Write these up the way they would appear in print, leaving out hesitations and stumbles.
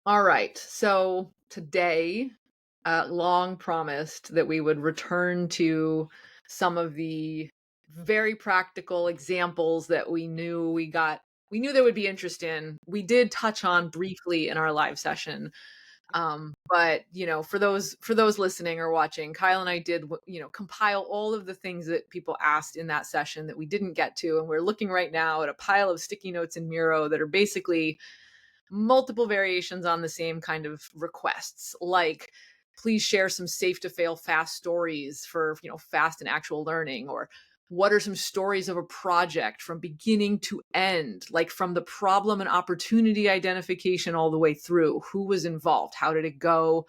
All right. So today, long promised that we would return to some of the very practical examples that we knew there would be interest in. We did touch on briefly in our live session. But for those listening or watching, Kyle and I did, compile all of the things that people asked in that session that we didn't get to. And we're looking right now at a pile of sticky notes in Miro that are basically multiple variations on the same kind of requests, like please share some safe to fail fast stories for fast and actual learning, or what are some stories of a project from beginning to end, like from the problem and opportunity identification all the way through, who was involved, how did it go,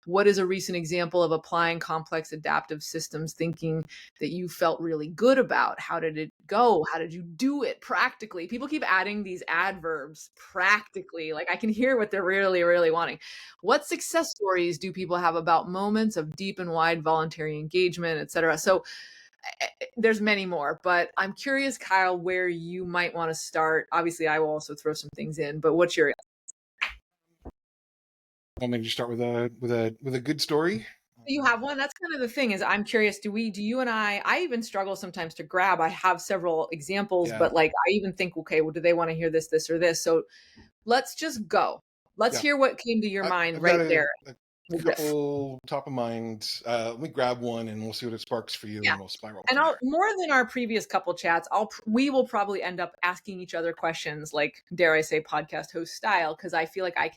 what is a recent example of applying complex adaptive systems thinking that you felt really good about? How did it go? How did you do it practically? People keep adding these adverbs, practically. Like I can hear what they're really, really wanting. What success stories do people have about moments of deep and wide voluntary engagement, et cetera? So there's many more, but I'm curious, Kyle, where you might want to start. Obviously, I will also throw some things in, but what's your... I'll maybe start with a good story. You have one? That's kind of the thing, is I'm curious, do you and I even struggle sometimes to grab. I have several examples, Yeah, but like I even think, okay, well, do they want to hear this, or this? So let's just go. Let's yeah. hear what came to your mind I've got right there. a We'll riff. couple top of mind. Let me grab one and we'll see what it sparks for you, Yeah. and we'll spiral And from I'll, there. more than our previous couple chats, we will probably end up asking each other questions, like, dare I say, podcast host style, because I feel like I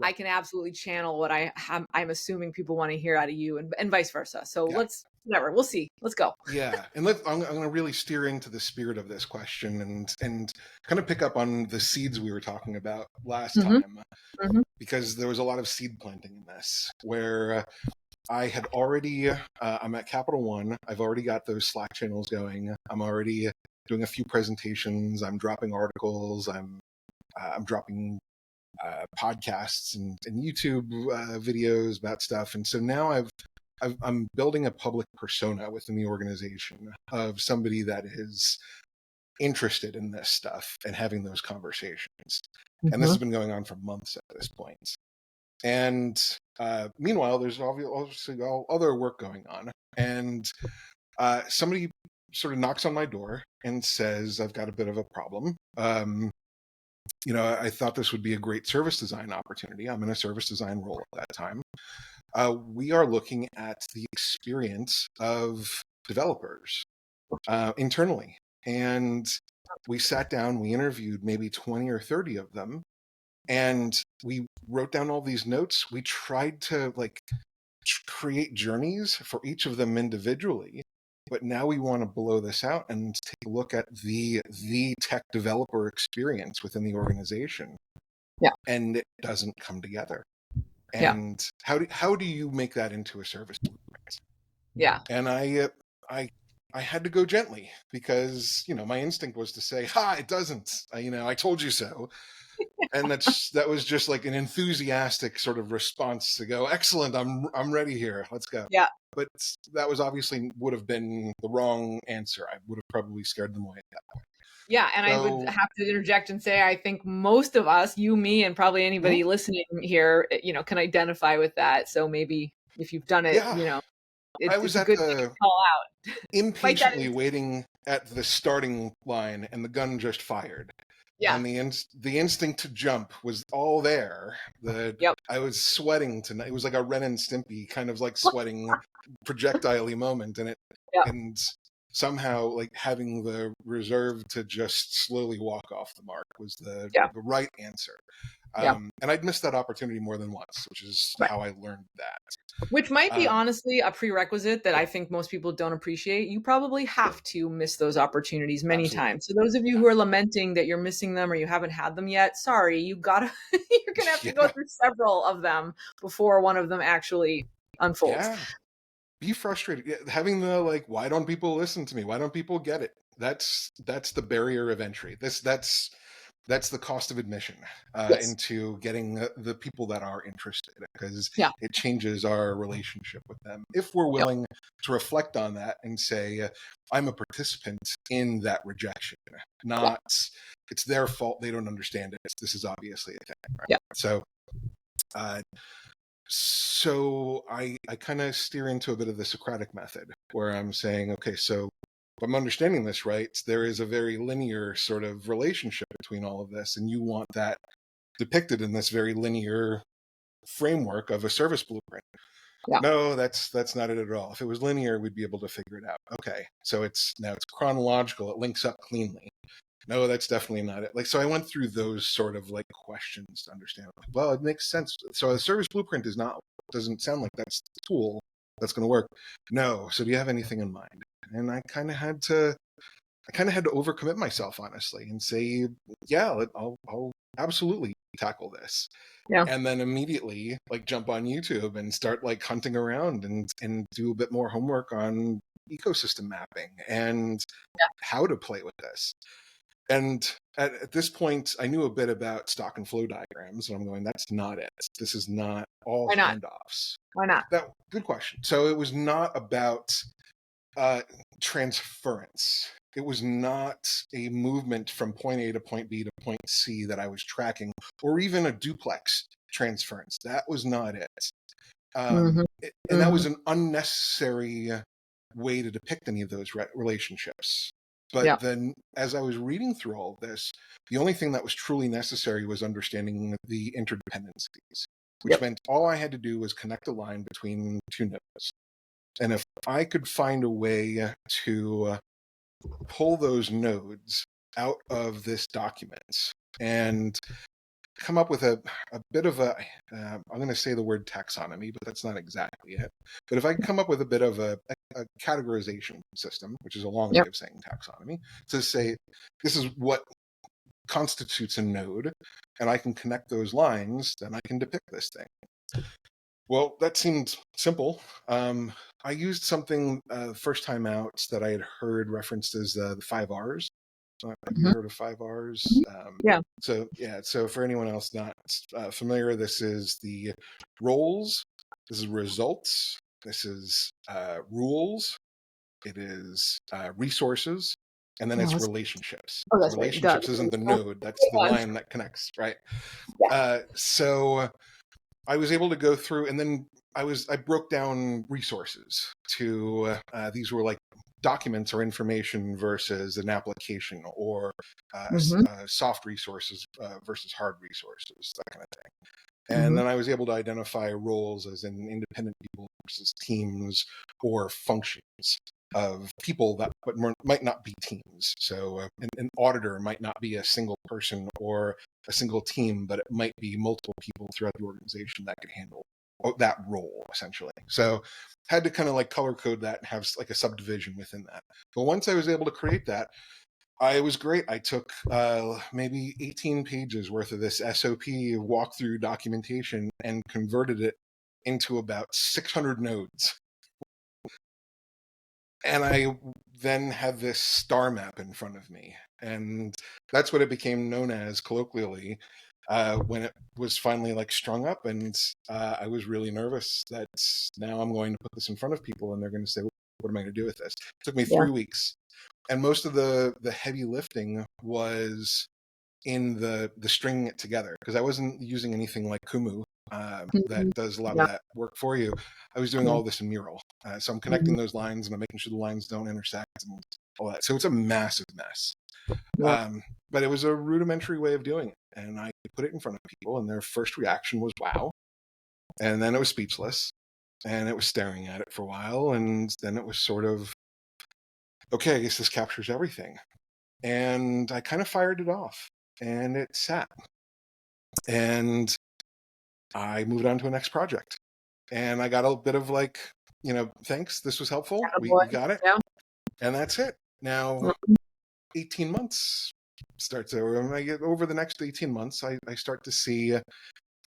Right. can absolutely channel what I'm assuming people want to hear out of you, and vice versa. So Yeah. whatever, we'll see. Let's go. Yeah, and I'm going to really steer into the spirit of this question and kind of pick up on the seeds we were talking about last Mm-hmm. time, Mm-hmm. because there was a lot of seed planting in this, where I had already, I'm at Capital One. I've already got those Slack channels going. I'm already doing a few presentations. I'm dropping articles. I'm dropping podcasts and YouTube videos about stuff. And so now I'm building a public persona within the organization of somebody that is interested in this stuff and having those conversations. And this Mm-hmm. has been going on for months at this point. And meanwhile, there's obviously all other work going on. And somebody sort of knocks on my door and says, I've got a bit of a problem. I thought this would be a great service design opportunity. I'm in a service design role at that time. We are looking at the experience of developers internally. And we sat down, we interviewed maybe 20 or 30 of them, and we wrote down all these notes. We tried to create journeys for each of them individually. But now we want to blow this out and take a look at the tech developer experience within the organization. Yeah. And it doesn't come together. Yeah. And how do you make that into a service blueprint? Yeah. And I had to go gently, because my instinct was to say, "Ha, it doesn't." I told you so. And that was just like an enthusiastic sort of response to go, "Excellent, I'm ready here. Let's go." Yeah. But that was obviously would have been the wrong answer. I would have probably scared them away at that point. Yeah. And I would So, have to interject and say, I think most of us, you, me, and probably anybody listening here, can identify with that. So maybe if you've done it, yeah, I it's was a at good thing to the call out. Fight that. impatiently waiting at the starting line, and the gun just fired. Yeah. And the instinct to jump was all there. Yep. I was sweating tonight. It was like a Ren and Stimpy kind of like sweating projectile-y moment, Yeah. and somehow like having the reserve to just slowly walk off the mark was the Yeah. right answer. Yeah. And I'd missed that opportunity more than once, which is Right. how I learned that. Which might be honestly a prerequisite that I think most people don't appreciate. You probably have to miss those opportunities many Absolutely. times. So those of you Yeah. who are lamenting that you're missing them or you haven't had them yet, sorry, you're gonna have to go Yeah. through several of them before one of them actually unfolds. Yeah. Be frustrated. Having the why don't people listen to me? Why don't people get it? That's the barrier of entry. That's the cost of admission Yes. into getting the people that are interested, because Yeah. it changes our relationship with them if we're Yep. willing to reflect on that and say, I'm a participant in that rejection, not it's their fault they don't understand it. This is obviously a thing, right? Yeah. So Uh, so I kind of steer into a bit of the Socratic method where I'm saying, okay, so if I'm understanding this right, there is a very linear sort of relationship between all of this, and you want that depicted in this very linear framework of a service blueprint. Yeah. No, that's not it at all. If it was linear, we'd be able to figure it out. Okay, so it's chronological. It links up cleanly. No, that's definitely not it. Like, so I went through those sort of like questions to understand. Well, it makes sense. So a service blueprint doesn't sound like that's the tool that's going to work. No. So do you have anything in mind? And I kind of had to overcommit myself, honestly, and say, yeah, I'll absolutely tackle this. Yeah. And then immediately like jump on YouTube and start like hunting around and do a bit more homework on ecosystem mapping and how to play with this. And at this point, I knew a bit about stock and flow diagrams, and I'm going, that's not it. This is not all Why not? handoffs. Why not? That good question. So it was not about transference. It was not a movement from point A to point B to point C that I was tracking, or even a duplex transference. That was not it. Mm-hmm. And that was Mm-hmm. an unnecessary way to depict any of those relationships. But Yeah. then, as I was reading through all of this, the only thing that was truly necessary was understanding the interdependencies, which Yep. meant all I had to do was connect a line between two nodes. And if I could find a way to pull those nodes out of this document and come up with a bit of I'm going to say the word taxonomy, but that's not exactly it. But if I come up with a bit of a categorization system, which is a long way Yep. of saying taxonomy, to say this is what constitutes a node, and I can connect those lines, then I can depict this thing. Well, that seemed simple. I used something first time out that I had heard referenced as the 5 Rs. Have you Mm-hmm. heard of 5 Rs? Yeah. So for anyone else not familiar, this is the roles, this is results, this is rules, it is resources, and then Oh, it's relationships. oh, So that's right. Duh. relationships isn't the Hang node, that's the on. line that connects, right? Yeah. So I was able to go through, and then I broke down resources to these were like documents or information versus an application, or Mm-hmm. soft resources versus hard resources, that kind of thing. And Mm-hmm. then I was able to identify roles as in independent people versus teams or functions of people that but might not be teams. So an auditor might not be a single person or a single team, but it might be multiple people throughout the organization that could handle that role, essentially. So had to kind of like color code that and have like a subdivision within that. But once I was able to create that, it was great. I took maybe 18 pages worth of this SOP walkthrough documentation and converted it into about 600 nodes. And I then had this star map in front of me. And that's what it became known as colloquially when it was finally like strung up. And I was really nervous that now I'm going to put this in front of people and they're going to say, what am I going to do with this? It took me Yeah. 3 weeks. And most of the heavy lifting was in the stringing it together, because I wasn't using anything like Kumu that Mm-hmm. does a lot of Yeah. that work for you. I was doing Yeah. all this in Mural. So I'm Mm-hmm. connecting those lines and I'm making sure the lines don't intersect and all that. So it's a massive mess. Yeah. But it was a rudimentary way of doing it. And I put it in front of people and their first reaction was wow. And then it was speechless. And it was staring at it for a while. And then it was sort of, okay, I guess this captures everything. And I kind of fired it off and it sat. And I moved on to a next project. And I got a bit of like, thanks, this was helpful. Attaboy. We got it. Yeah. And that's it. Now, 18 months starts over. When I get over the next 18 months, I start to see a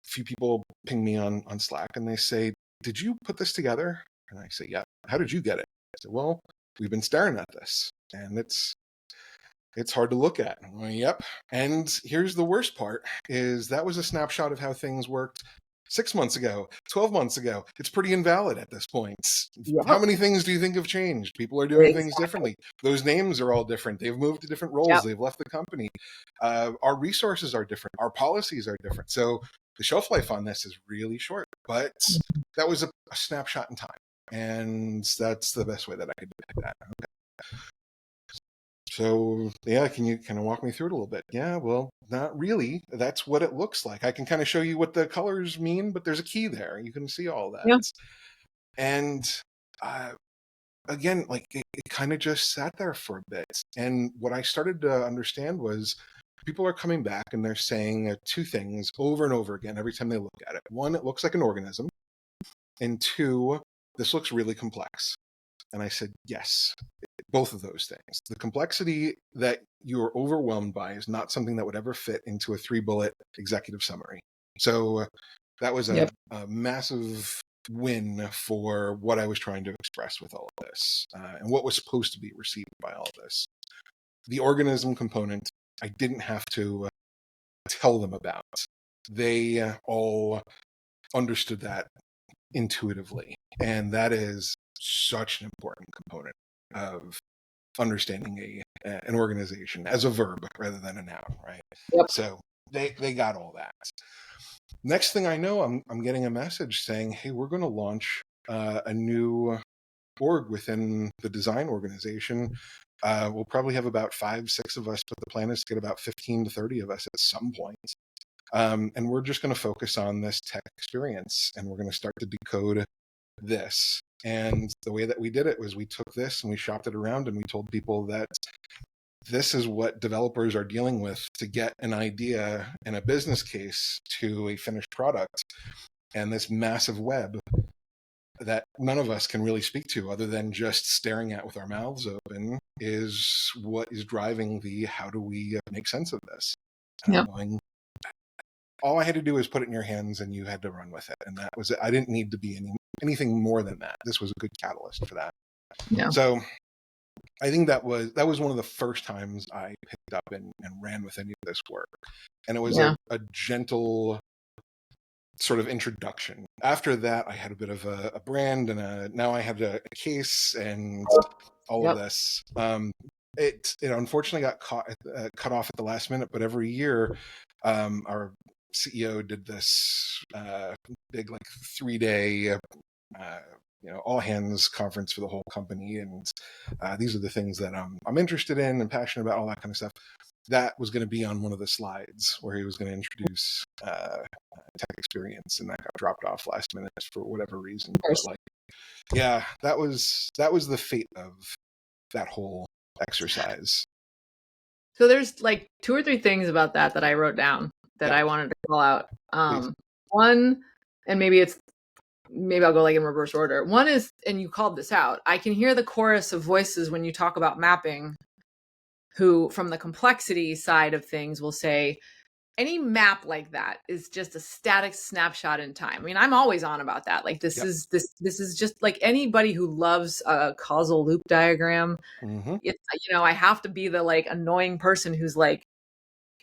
few people ping me on Slack and they say, did you put this together? And I say, yeah. How did you get it? I said, well, we've been staring at this and it's hard to look at. Well, yep. And here's the worst part is that was a snapshot of how things worked 6 months ago, 12 months ago. It's pretty invalid at this point. How Yep. many things do you think have changed? People are doing things Exactly. differently. Those names are all different. They've moved to different roles. Yep. They've left the company. Our resources are different. Our policies are different. So the shelf life on this is really short, but that was a snapshot in time. And that's the best way that I could depict that. Okay. So yeah, can you kind of walk me through it a little bit? Yeah, well, not really. That's what it looks like. I can kind of show you what the colors mean, but there's a key there. You can see all that. Yeah. And uh, again, like it kind of just sat there for a bit. And what I started to understand was people are coming back and they're saying two things over and over again every time they look at it. One, it looks like an organism. And two, this looks really complex. And I said, yes, both of those things. The complexity that you're overwhelmed by is not something that would ever fit into a 3-bullet executive summary. So that was a massive win for what I was trying to express with all of this and what was supposed to be received by all of this. The organism component, I didn't have to tell them about. They all understood that intuitively. And that is such an important component of understanding an organization as a verb rather than a noun, right? Yep. So they got all that. Next thing I know, I'm getting a message saying, hey, we're going to launch a new org within the design organization. We'll probably have about 5-6 of us, but the plan is to get about 15 to 30 of us at some point. And we're just going to focus on this tech experience, and we're going to start to decode this. And the way that we did it was we took this and we shopped it around and we told people that this is what developers are dealing with to get an idea and a business case to a finished product. And this massive web that none of us can really speak to other than just staring at with our mouths open is what is driving the how do we make sense of this? Yep. Going, all I had to do was put it in your hands and you had to run with it. And that was it. I didn't need to be anything more than that. This was a good catalyst for that. Yeah. So I think that was one of the first times I picked up and ran with any of this work. And it was a gentle sort of introduction. After that, I had a bit of a brand and now I had a case and all of this. It unfortunately got cut off at the last minute, but every year our CEO did this big 3-day all hands conference for the whole company, and these are the things that I'm interested in and passionate about, all that kind of stuff. That was going to be on one of the slides where he was going to introduce tech experience, and that got dropped off last minute for whatever reason. But that was the fate of that whole exercise. So there's 2 or 3 things about that I wrote down that I wanted to call out. One, and maybe I'll go in reverse order. One is, and you called this out, I can hear the chorus of voices when you talk about mapping who, from the complexity side of things, will say, any map like that is just a static snapshot in time. I mean, I'm always on about that. This is just anybody who loves a causal loop diagram. Mm-hmm. It's, I have to be the annoying person who's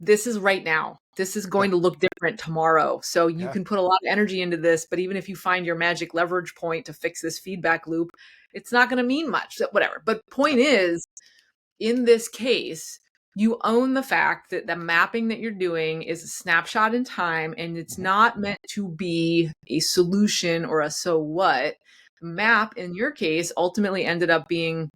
this is right now. This is going to look different tomorrow. So you can put a lot of energy into this, but even if you find your magic leverage point to fix this feedback loop, it's not going to mean much. So whatever. But point is, in this case, you own the fact that the mapping that you're doing is a snapshot in time, and it's not meant to be a solution or a so what. Map, in your case, ultimately ended up being,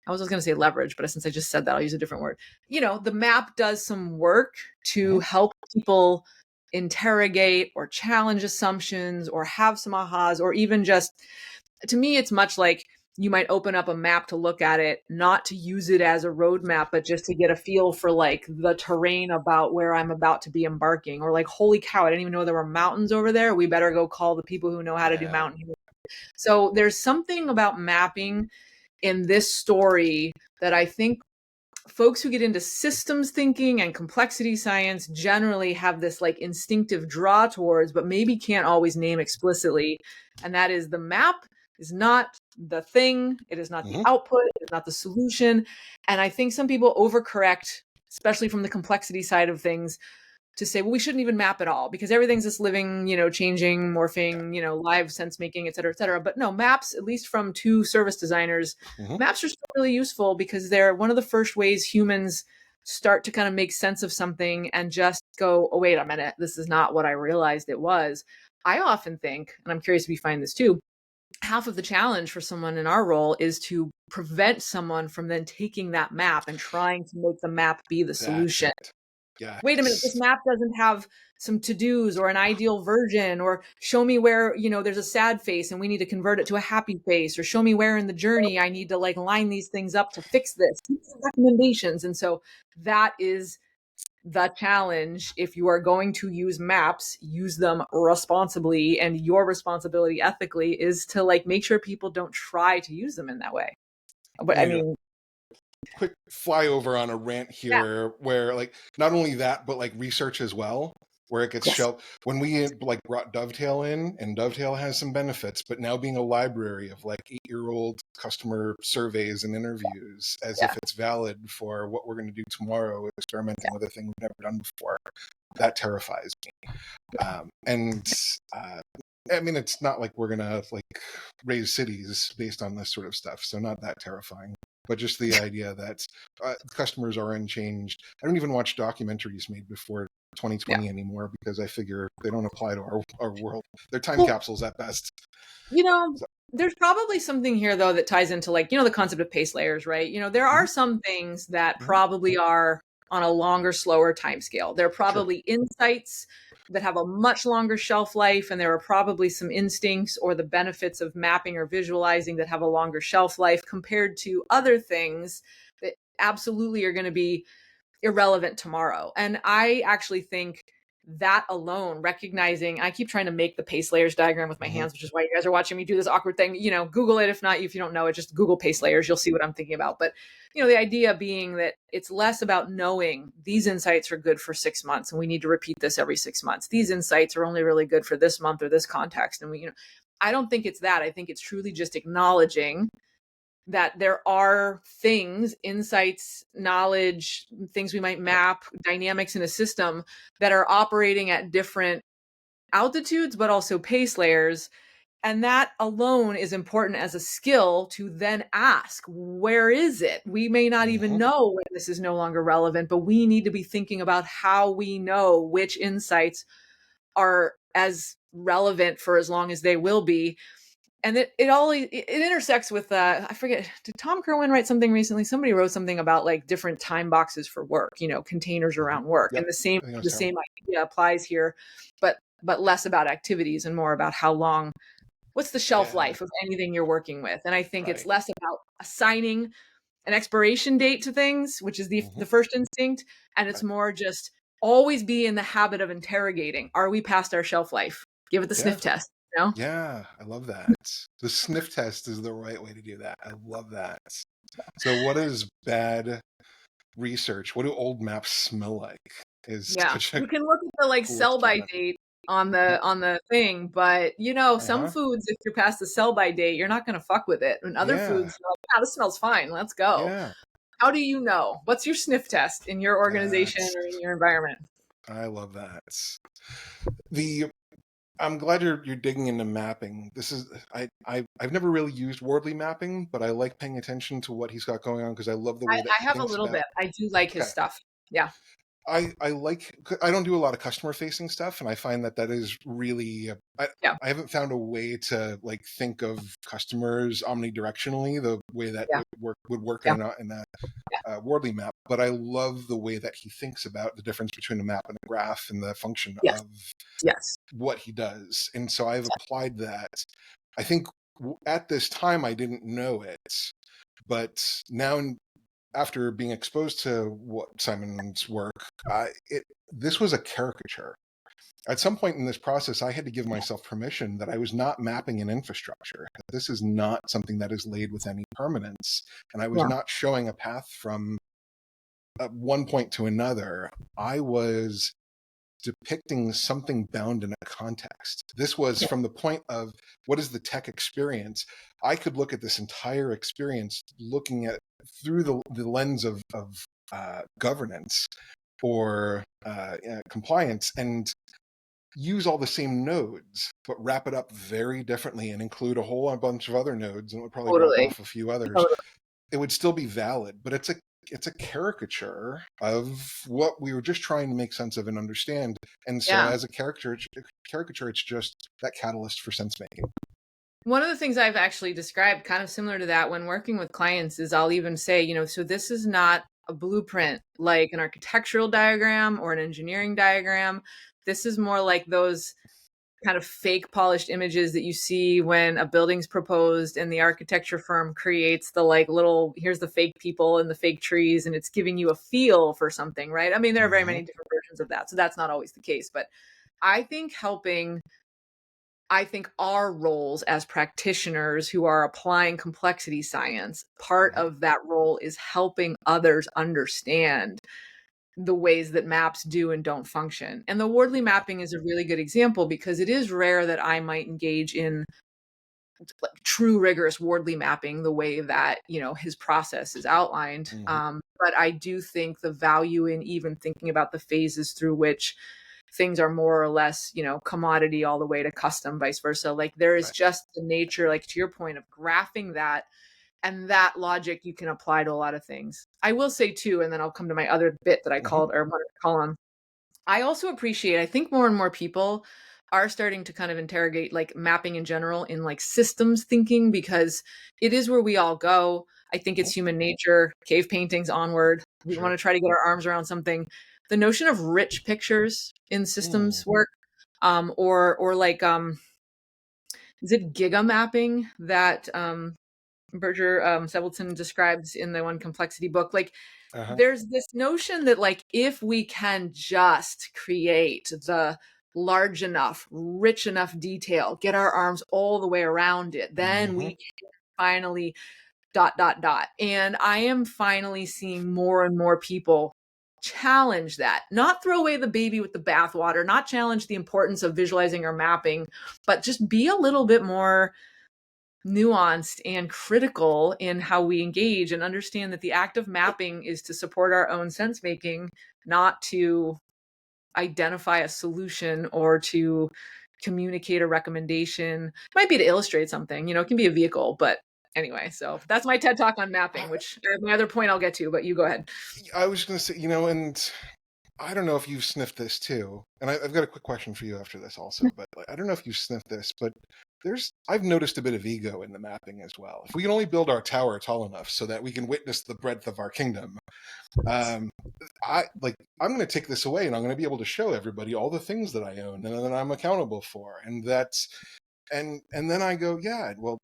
I was going to say leverage, but since I just said that, I'll use a different word. The map does some work to help people interrogate or challenge assumptions or have some ahas, or even just, to me, it's much like you might open up a map to look at it, not to use it as a roadmap, but just to get a feel for the terrain about where I'm about to be embarking, or holy cow, I didn't even know there were mountains over there. We better go call the people who know how to do mountaineering. So there's something about mapping in this story that I think folks who get into systems thinking and complexity science generally have this instinctive draw towards, but maybe can't always name explicitly. And that is, the map is not the thing. It is not the output. It is not the solution. And I think some people overcorrect, especially from the complexity side of things, to say, well, we shouldn't even map at all because everything's just living, changing, morphing, live sense making, et cetera, et cetera. But no, maps, at least from 2 service designers, maps are still really useful because they're one of the first ways humans start to kind of make sense of something and just go, oh, wait a minute, this is not what I realized it was. I often think, and I'm curious if you find this too, half of the challenge for someone in our role is to prevent someone from then taking that map and trying to make the map be the That's solution. it. Wait a minute, this Yes. map doesn't have some to-dos or an ideal version, or show me where, there's a sad face and we need to convert it to a happy face, or show me where in the journey I need to like line these things up to fix this. Recommendations. And so that is the challenge. If you are going to use maps, use them responsibly, and your responsibility ethically is to like make sure people don't try to use them in that way. But I'm I gonna mean, quick flyover on a rant yeah, here where like not only that but like research as well, where it gets yes, shelved when we like brought Dovetail in, and Dovetail has some benefits, but now being a library of like 8-year-old customer surveys and interviews as yeah, if it's valid for what we're going to do tomorrow, experimenting with a thing we've never done before, that terrifies me. And I mean, it's not like we're gonna like raise cities based on this sort of stuff, so not that terrifying. But just the idea that customers are unchanged. I don't even watch documentaries made before yeah. 2020 anymore because I figure they don't apply to our world. They're time Well, capsules at best. You know, So, there's probably something here though that ties into like, the concept of pace layers, right? There mhm, are some things that mhm, probably are on a longer, slower time scale. There are sure. probably insights that have a much longer shelf life, and there are probably some instincts or the benefits of mapping or visualizing that have a longer shelf life compared to other things that absolutely are going to be irrelevant tomorrow. And I actually think that alone, recognizing, I keep trying to make the pace layers diagram with my Hmm. hands, which is why you guys are watching me do this awkward thing. Google it. If not, if you don't know it, just Google pace layers. You'll see what I'm thinking about. But, the idea being that it's less about knowing these insights are good for 6 months and we need to repeat this every 6 months. These insights are only really good for this month or this context. And I don't think it's that. I think it's truly just acknowledging that there are things, insights, knowledge, things we might Yep. map, dynamics in a system that are operating at different altitudes, but also pace layers. And that alone is important as a skill to then ask, where is it? We may not even Hmm. know when this is no longer relevant, but we need to be thinking about how we know which insights are as relevant for as long as they will be. And it intersects with I forget, did Tom Kerwin write something recently? Somebody wrote something about like different time boxes for work, containers Hmm. around work. And Yep. the same I think that's the Tom. same idea applies here, but less about activities and more about how long, what's the shelf Yeah. life of anything you're working with. And I think it's Right. less about assigning an expiration date to things, which is the Hmm. first instinct, and it's Right. more just always be in the habit of interrogating, are we past our shelf life? Give it the Yeah. sniff test. Yeah. I love that. The sniff test is the right way to do that. I love that. So, what is bad research? What do old maps smell like? Is Yeah. such a You can look at the, like, cool way to keep sell-by it. date on Mhm. the thing, but, some Uh-huh. foods, if you're past the sell-by date, you're not gonna fuck with it, and other Yeah. foods, you're like, "Ah, this smells fine, let's go." Yeah. How do you know? What's your sniff test in your organization That's or in your environment? I love that. The I'm glad you're digging into mapping. This is I've never really used Wardley mapping, but I like paying attention to what he's got going on because I love the way that I he have a thinks little about. bit. I do like his Okay. stuff. Yeah. I don't do a lot of customer facing stuff, and I find that that is really Yeah. I haven't found a way to like think of customers omnidirectionally the way that Yeah. it would work Yeah. in a Yeah. Wardley map. But I love the way that he thinks about the difference between a map and a graph and the function Yes. of Yes. what he does, and so I've applied that. I think at this time I didn't know it, but now after being exposed to what Simon's work, this was a caricature. At some point in this process, I had to give myself permission that I was not mapping an infrastructure. This is not something that is laid with any permanence, and I was Yeah. not showing a path from one point to another. I was depicting something bound in a context. This was Yeah. from the point of what is the tech experience. I could look at this entire experience looking at through the lens of governance or compliance and use all the same nodes, but wrap it up very differently and include a whole bunch of other nodes, and it would probably drop Totally. off a few others. Totally. It would still be valid, but it's a it's a caricature of what we were just trying to make sense of and understand. And so Yeah. as a caricature, it's just that catalyst for sense making. One of the things I've actually described kind of similar to that when working with clients is I'll even say, so this is not a blueprint like an architectural diagram or an engineering diagram. This is more like those kind of fake polished images that you see when a building's proposed and the architecture firm creates the like little, here's the fake people and the fake trees, and it's giving you a feel for something, right? I mean, there are very Mm-hmm. many different versions of that. So that's not always the case. But I think our roles as practitioners who are applying complexity science, part Mm-hmm. of that role is helping others understand the ways that maps do and don't function. And the Wardley Yeah. mapping is a really good example because it is rare that I might engage in like true rigorous Wardley mapping the way that, his process is outlined. Mm-hmm. But I do think the value in even thinking about the phases through which things are more or less, commodity all the way to custom, vice versa. Like there is Right. just the nature, like to your point of graphing that, and that logic you can apply to a lot of things. I will say too, and then I'll come to my other bit that I Mm-hmm. called or wanted to call on. I also appreciate, I think more and more people are starting to kind of interrogate like mapping in general in like systems thinking because it is where we all go. I think it's human nature, cave paintings onward. We want Sure. to try to get our arms around something. The notion of rich pictures in Mm. systems work, or like is it giga mapping that Berger Sebelson describes in the One Complexity book? Like Uh-huh. there's this notion that like if we can just create the large enough, rich enough detail, get our arms all the way around it, then Mm-hmm. we can finally dot dot dot. And I am finally seeing more and more people challenge that, not throw away the baby with the bathwater, not challenge the importance of visualizing or mapping, but just be a little bit more nuanced and critical in how we engage and understand that the act of mapping is to support our own sense making, not to identify a solution or to communicate a recommendation. It might be to illustrate something, it can be a vehicle, but anyway, so that's my TED talk on mapping, which my other point I'll get to, but you go ahead. I was going to say, and I don't know if you've sniffed this too, and I've got a quick question for you after this also. But like, I don't know if you've sniffed this, but I've noticed a bit of ego in the mapping as well. If we can only build our tower tall enough so that we can witness the breadth of our kingdom, um, I'm going to take this away, and I'm going to be able to show everybody all the things that I own and that I'm accountable for, and that's and then I go, yeah, well,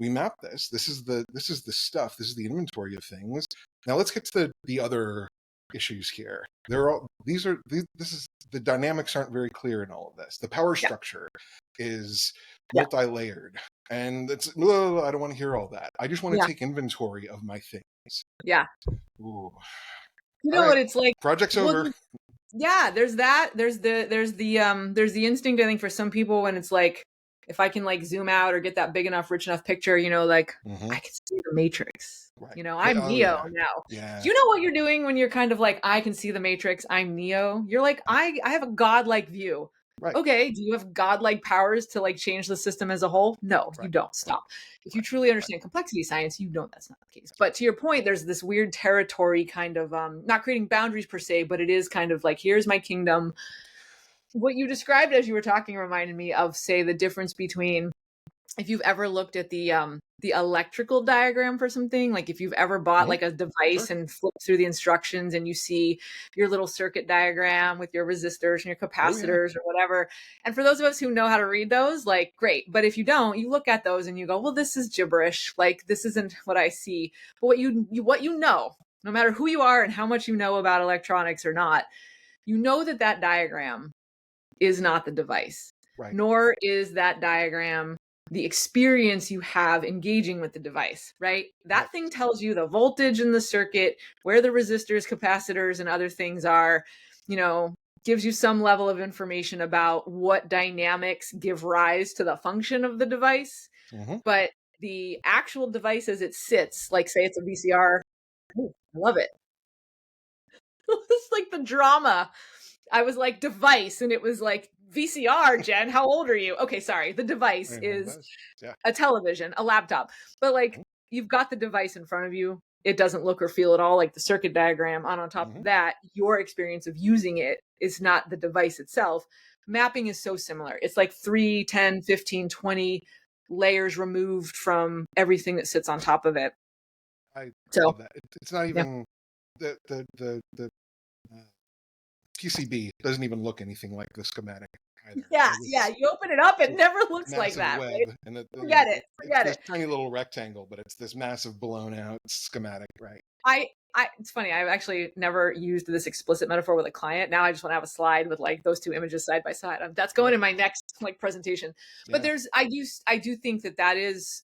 we map this. This is the stuff. This is the inventory of things. Now let's get to the other issues here. They're all these are these, this is the dynamics aren't very clear in all of this. The power Yeah. structure is Yeah. multi-layered, and it's I don't want to hear all that. I just want to Yeah. take inventory of my things. Yeah. Ooh. You All know right, what it's like? project's Well, over. yeah, there's that. There's the instinct, I think, for some people when it's like, if I can like zoom out or get that big enough, rich enough picture, like Mm-hmm. I can see the matrix. Right. I'm Oh Neo yeah. now. Yeah. Do you know what you're doing when you're kind of like, I can see the matrix, I'm Neo? You're like, I have a godlike view. Right. Okay, do you have godlike powers to like change the system as a whole? No, you Right. don't. Stop. If you Right. truly Right. understand complexity science, you know that's not the case. But to your point, there's this weird territory kind of not creating boundaries per se, but it is kind of like, here's my kingdom. What you described as you were talking reminded me of, say, the difference between, if you've ever looked at the electrical diagram for something, like if you've ever bought Mm-hmm. like a device Sure. and flipped through the instructions and you see your little circuit diagram with your resistors and your Oh yeah. capacitors or whatever. And for those of us who know how to read those, like great. But if you don't, you look at those and you go, well, this is gibberish. Like this isn't what I see. But what you know, no matter who you are and how much you know about electronics or not, you know that diagram is not the device, Right. nor is that diagram the experience you have engaging with the device, right? Right. That thing tells you the voltage in the circuit, where the resistors, capacitors, and other things are, gives you some level of information about what dynamics give rise to the function of the device. Mm-hmm. But the actual device as it sits, like say it's a VCR, ooh, I love it. It's like the drama. I was like device, and it was like VCR. Jen, how old are you? Okay, sorry. The device I know is that. Yeah. a television, a laptop, but like Mhm. you've got the device in front of you. it doesn't look or feel at all like the circuit diagram. And on top Mm-hmm. of that, your experience of using it is not the device itself. Mapping is so similar. It's like 3, 10, 15, 20 layers removed from everything that sits on top of it. I So love that. It's not yeah. even the PCB doesn't even look anything like the schematic either. Yeah, Like yeah. it's You open it up, it this never looks like massive that, web, right? and Forget it. it's Forget this it. tiny little rectangle, but it's this massive blown out schematic, right? It's funny. I've actually never used this explicit metaphor with a client. Now I just want to have a slide with like those two images side by side. That's going Yep. in my next like presentation. But Yeah. I do think that is,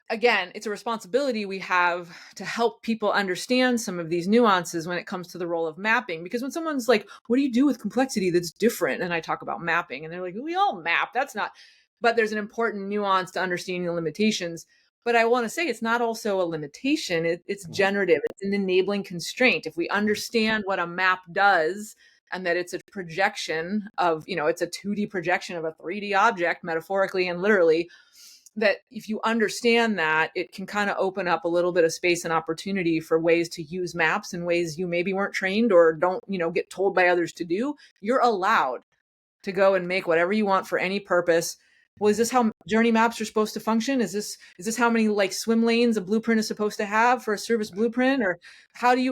again, it's a responsibility we have to help people understand some of these nuances when it comes to the role of mapping. Because when someone's like, what do you do with complexity that's different? And I talk about mapping and they're like, we all map. That's not, but there's an important nuance to understanding the limitations. But I want to say it's not also a limitation. It's Mm-hmm. generative. It's an enabling constraint. If we understand what a map does and that it's a projection of, it's a 2D projection of a 3D object, metaphorically and literally, that if you understand that, it can kind of open up a little bit of space and opportunity for ways to use maps in ways you maybe weren't trained or don't, get told by others to do. You're allowed to go and make whatever you want for any purpose. Well, is this how journey maps are supposed to function? Is this how many like swim lanes a blueprint is supposed to have for a service blueprint? Or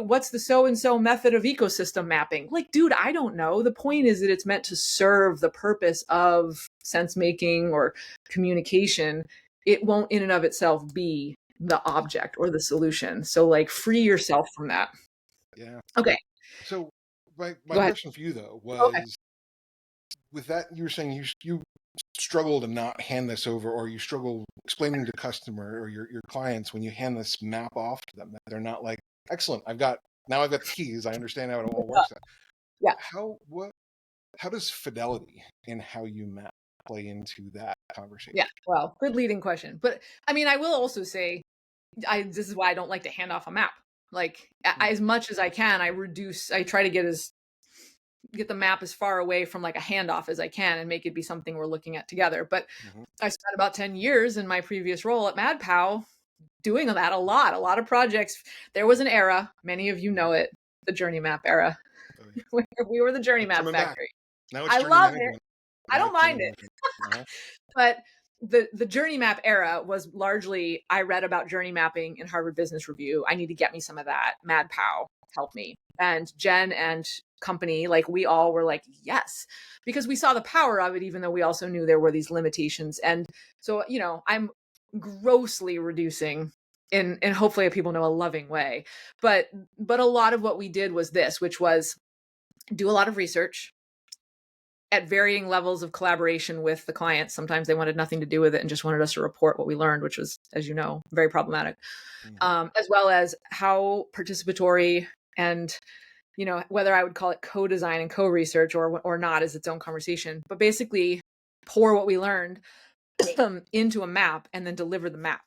what's the so and so method of ecosystem mapping? Like, dude, I don't know. The point is that it's meant to serve the purpose of sense making or communication. It won't in and of itself be the object or the solution. So like free yourself from that. Yeah. Okay, So my go ahead. question for you though Okay. was, with that, you were saying you struggle to not hand this over, or you struggle explaining to customer or your clients when you hand this map off to them that they're not like, excellent, I've got the keys, I understand how it all works. Yeah. How does fidelity in how you map play into that conversation? Yeah. Well, good leading question. But I mean, I will also say, this is why I don't like to hand off a map. Like Mm. as much as I can, I try to get the map as far away from like a handoff as I can and make it be something we're looking at together. But Mm-hmm. I spent about 10 years in my previous role at MadPow doing that a lot of projects. There was an era, many of you know it, the journey map era. Oh yeah, We were the journey it's map coming back. factory. Now it's I journey love it. management. I Now don't it's journey mind it. management. Uh-huh. But the journey map era was largely, I read about journey mapping in Harvard Business Review. I need to get me some of that. MadPow help me. And Jen and company, like we all were like, yes, because we saw the power of it, even though we also knew there were these limitations. And so, I'm grossly reducing in hopefully people know a loving way. But a lot of what we did was this, which was do a lot of research at varying levels of collaboration with the clients. Sometimes they wanted nothing to do with it and just wanted us to report what we learned, which was, as you know, very problematic. Mm-hmm. As well as how participatory and, whether I would call it co-design and co-research or not is its own conversation, but basically pour what we learned into a map and then deliver the map.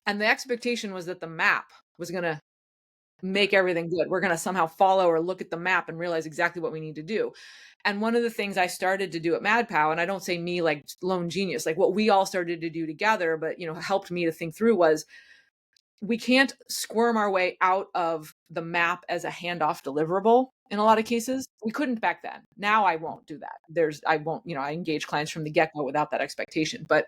And the expectation was that the map was going to make everything good. We're going to somehow follow or look at the map and realize exactly what we need to do. And one of the things I started to do at MadPow, and I don't say me like lone genius, like what we all started to do together, but helped me to think through was we can't squirm our way out of the map as a handoff deliverable in a lot of cases. We couldn't back then. Now I won't do that. I won't, I engage clients from the get-go without that expectation. But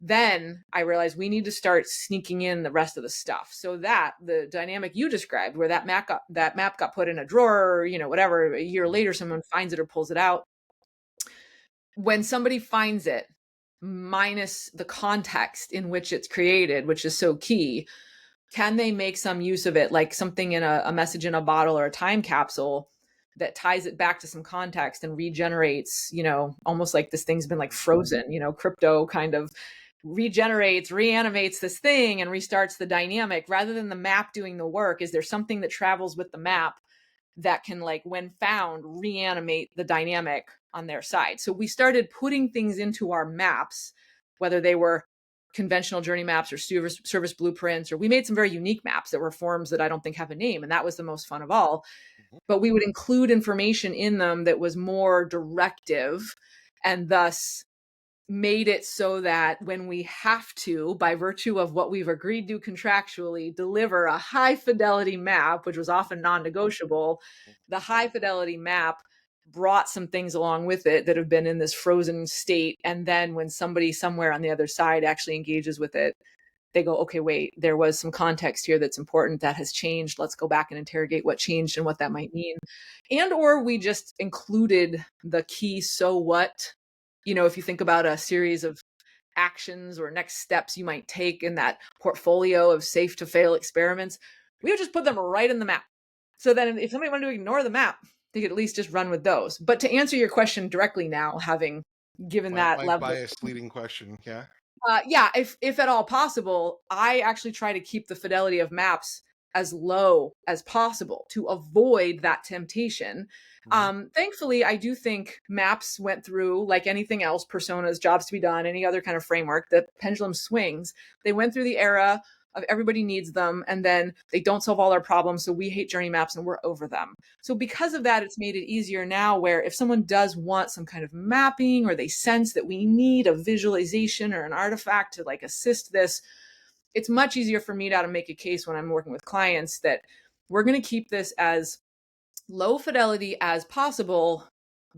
then I realized we need to start sneaking in the rest of the stuff. So that the dynamic you described, where that map got put in a drawer, or, whatever, a year later, someone finds it or pulls it out. When somebody finds it, minus the context in which it's created, which is so key, can they make some use of it, like something in a message in a bottle or a time capsule that ties it back to some context and regenerates, almost like this thing's been like frozen, crypto kind of regenerates, reanimates this thing and restarts the dynamic rather than the map doing the work. Is there something that travels with the map that can, like, when found, reanimate the dynamic on their side? So we started putting things into our maps, whether they were conventional journey maps or service blueprints, or we made some very unique maps that were forms that I don't think have a name. And that was the most fun of all. Mm-hmm. But we would include information in them that was more directive and thus made it so that when we have to, by virtue of what we've agreed to contractually, deliver a high fidelity map, which was often non-negotiable, the high fidelity map brought some things along with it that have been in this frozen state. And then when somebody somewhere on the other side actually engages with it, they go, okay, wait, there was some context here that's important that has changed. Let's go back and interrogate what changed and what that might mean. And or we just included the key so what. If you think about a series of actions or next steps you might take in that portfolio of safe to fail experiments, we would just put them right in the map. So then if somebody wanted to ignore the map, they could at least just run with those. But to answer your question directly now, having given that My level, biased leading question. Yeah. yeah, if at all possible, I actually try to keep the fidelity of maps as low as possible to avoid that temptation. Mm-hmm. Thankfully, I do think maps went through, like anything else, personas, jobs to be done, any other kind of framework, the pendulum swings. They went through the era of everybody needs them, and then they don't solve all our problems, so we hate journey maps and we're over them. So because of that, it's made it easier now where if someone does want some kind of mapping, or they sense that we need a visualization or an artifact to like assist this, it's much easier for me to make a case when I'm working with clients that we're going to keep this as low fidelity as possible,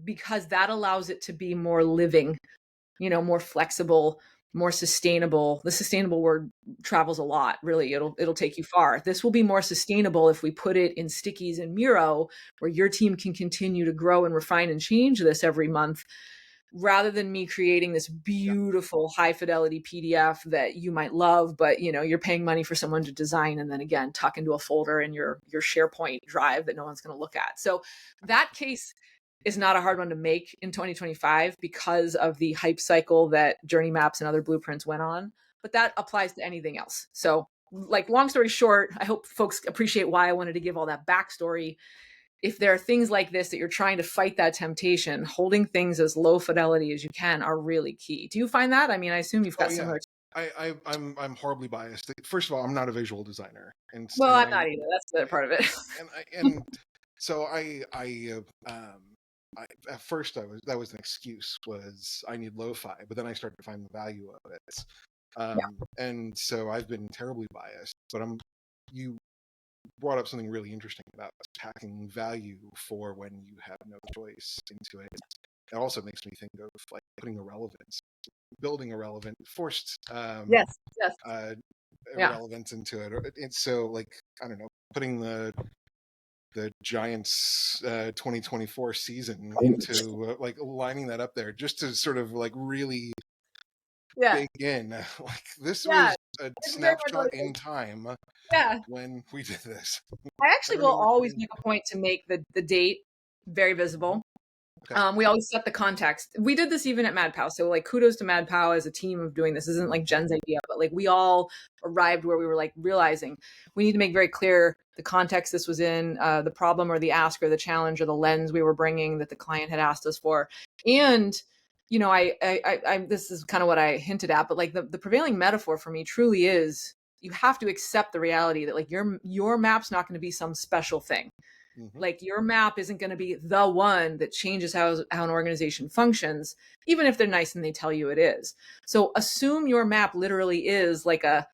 because that allows it to be more living, more flexible, more sustainable. The sustainable word travels a lot, really. It'll take you far. This will be more sustainable if we put it in stickies and Miro, where your team can continue to grow and refine and change this every month, rather than me creating this beautiful high fidelity PDF that you might love, but you're paying money for someone to design and then again tuck into a folder in your SharePoint drive that no one's going to look at. So that case is not a hard one to make in 2025 because of the hype cycle that journey maps and other blueprints went on, but that applies to anything else. So like, long story short, I hope folks appreciate why I wanted to give all that backstory. If there are things like this that you're trying to fight that temptation, holding things as low fidelity as you can are really key. Do you find that? I mean, I assume you've got similar. I'm horribly biased. First of all, I'm not a visual designer, Well, I'm not either. That's the other part of it. and so at first that was an excuse, was I need lo-fi, but then I started to find the value of it. And so I've been terribly biased, but you brought up something really interesting about packing value for when you have no choice into it. It also makes me think of like putting a relevance, building a relevant, forced Yes. relevance into it. It's so like, I don't know, putting the Giants 2024 season into like lining that up there just to sort of like really dig in. Like this was a snapshot in time when we did this. I actually will always make a point to make the date very visible. Okay. We always set the context. We did this even at MadPow. So like, kudos to MadPow as a team of doing this. This isn't like Jen's idea, but like we all arrived where we were like realizing we need to make very clear the context this was in, the problem or the ask or the challenge or the lens we were bringing that the client had asked us for. And I this is kind of what I hinted at, but like the prevailing metaphor for me truly is you have to accept the reality that like your map's not going to be some special thing. Mm-hmm. Like your map isn't going to be the one that changes how an organization functions, even if they're nice and they tell you it is. So assume your map literally is like a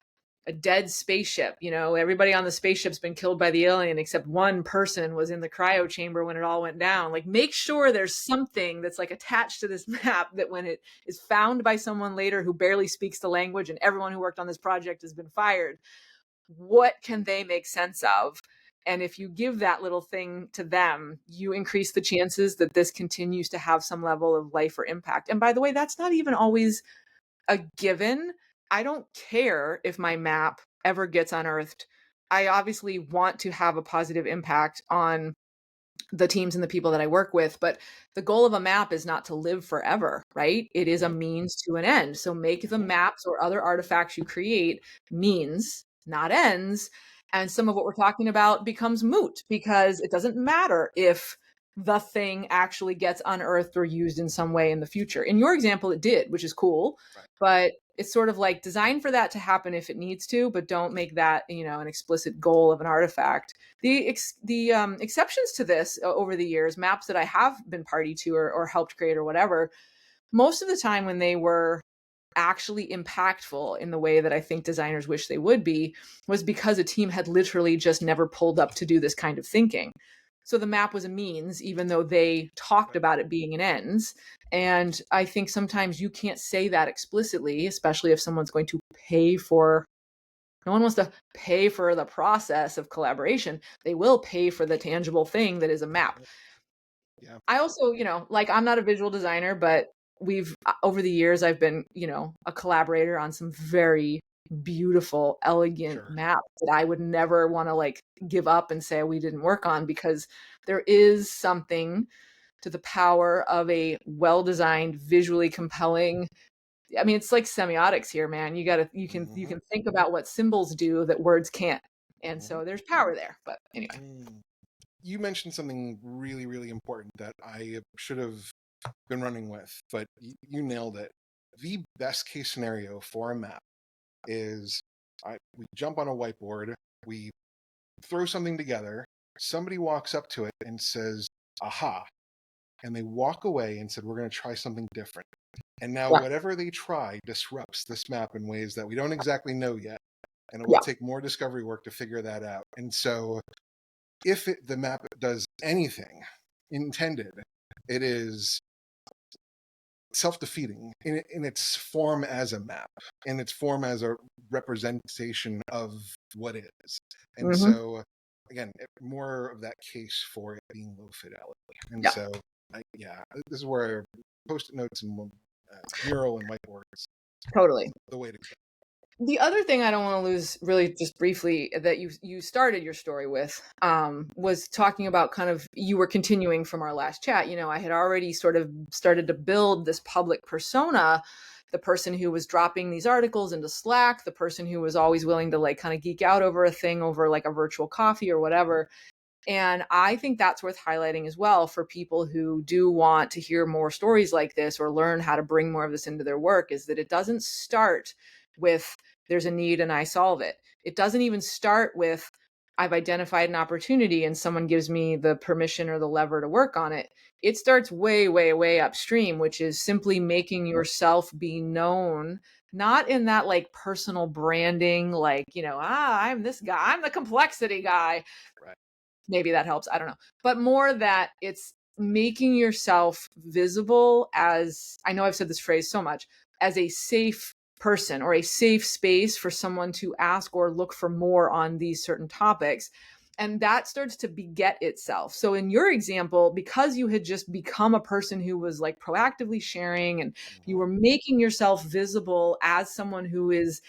dead spaceship. Everybody on the spaceship's been killed by the alien except one person was in the cryo chamber when it all went down. Like, make sure there's something that's like attached to this map that when it is found by someone later who barely speaks the language and everyone who worked on this project has been fired, what can they make sense of? And if you give that little thing to them, you increase the chances that this continues to have some level of life or impact. And by the way, that's not even always a given. I don't care if my map ever gets unearthed. I obviously want to have a positive impact on the teams and the people that I work with, but the goal of a map is not to live forever, right? It is a means to an end. So make the maps or other artifacts you create means, not ends. And some of what we're talking about becomes moot because it doesn't matter if the thing actually gets unearthed or used in some way in the future. In your example, it did, which is cool, right. But it's sort of like design for that to happen if it needs to, but don't make that, an explicit goal of an artifact. The exceptions to this over the years, maps that I have been party to or helped create or whatever, most of the time when they were actually impactful in the way that I think designers wish they would be, was because a team had literally just never pulled up to do this kind of thinking. So the map was a means, even though they talked Right. about it being an ends. And I think sometimes you can't say that explicitly, especially if someone's going to pay for, no one wants to pay for the process of collaboration. They will pay for the tangible thing that is a map. Yeah. I also, like I'm not a visual designer, but we've over the years I've been, a collaborator on some very beautiful, elegant Sure. maps that I would never want to like give up and say we didn't work on, because there is something to the power of a well-designed, visually compelling. I mean, it's like semiotics here, man. You Mm-hmm. can think about what symbols do that words can't. And Mm-hmm. so there's power there. But anyway. Mm. You mentioned something really, really important that I should have been running with, but you nailed it. The best case scenario for a map is we jump on a whiteboard, we throw something together, somebody walks up to it and says, aha, and they walk away and said, we're going to try something different. And now Yeah. whatever they try disrupts this map in ways that we don't exactly know yet. And it will Yeah. take more discovery work to figure that out. And so if the map does anything intended, it is self-defeating in its form as a map, in its form as a representation of what is. And Hmm. so, again, more of that case for it being low fidelity. And Yeah. so, yeah, this is where post-it notes and mural and whiteboards Totally. the way to go. The other thing I don't want to lose, really, just briefly, that you started your story with, was talking about kind of, you were continuing from our last chat. I had already sort of started to build this public persona, the person who was dropping these articles into Slack, the person who was always willing to like kind of geek out over a thing over like a virtual coffee or whatever. And I think that's worth highlighting as well for people who do want to hear more stories like this or learn how to bring more of this into their work, is that it doesn't start with there's a need and I solve it. It doesn't even start with I've identified an opportunity and someone gives me the permission or the lever to work on it. It starts way, way, way upstream, which is simply making yourself be known, not in that like personal branding, like, I'm this guy, I'm the complexity guy. Right. Maybe that helps, I don't know, but more that it's making yourself visible as, I know I've said this phrase so much, as a safe person or a safe space for someone to ask or look for more on these certain topics. And that starts to beget itself. So in your example, because you had just become a person who was like proactively sharing, and you Mm-hmm. were making yourself visible as someone who is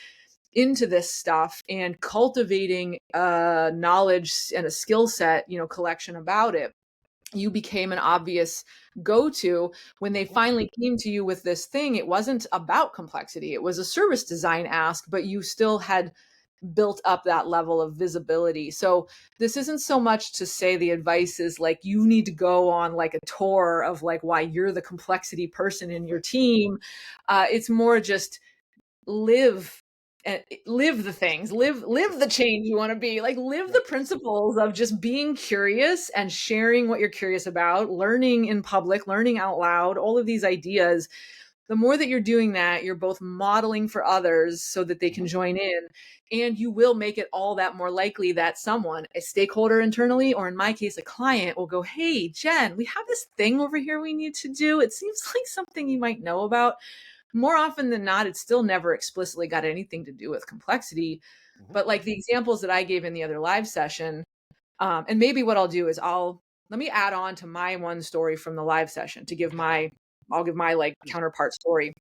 into this stuff and cultivating knowledge and a skill set, collection about it, you became an obvious go-to. When they Mm-hmm. finally came to you with this thing, it wasn't about complexity, it was a service design ask, but you still had built up that level of visibility. So this isn't so much to say the advice is like you need to go on like a tour of like why you're the complexity person in your team. It's more just live, and live the things, live the change you want to be, like live the Yep. principles of just being curious and sharing what you're curious about, learning in public, learning out loud, all of these ideas. The more that you're doing that, you're both modeling for others so that they can Mm-hmm. join in, and you will make it all that more likely that someone, a stakeholder internally, or in my case a client, will go, hey Jen, we have this thing over here we need to do, it seems like something you might know about. More often than not, it's still never explicitly got anything to do with complexity. Mm-hmm. But like the examples that I gave in the other live session, and maybe what I'll do is let me add on to my one story from the live session to give Okay. I'll give my like Please. counterpart story.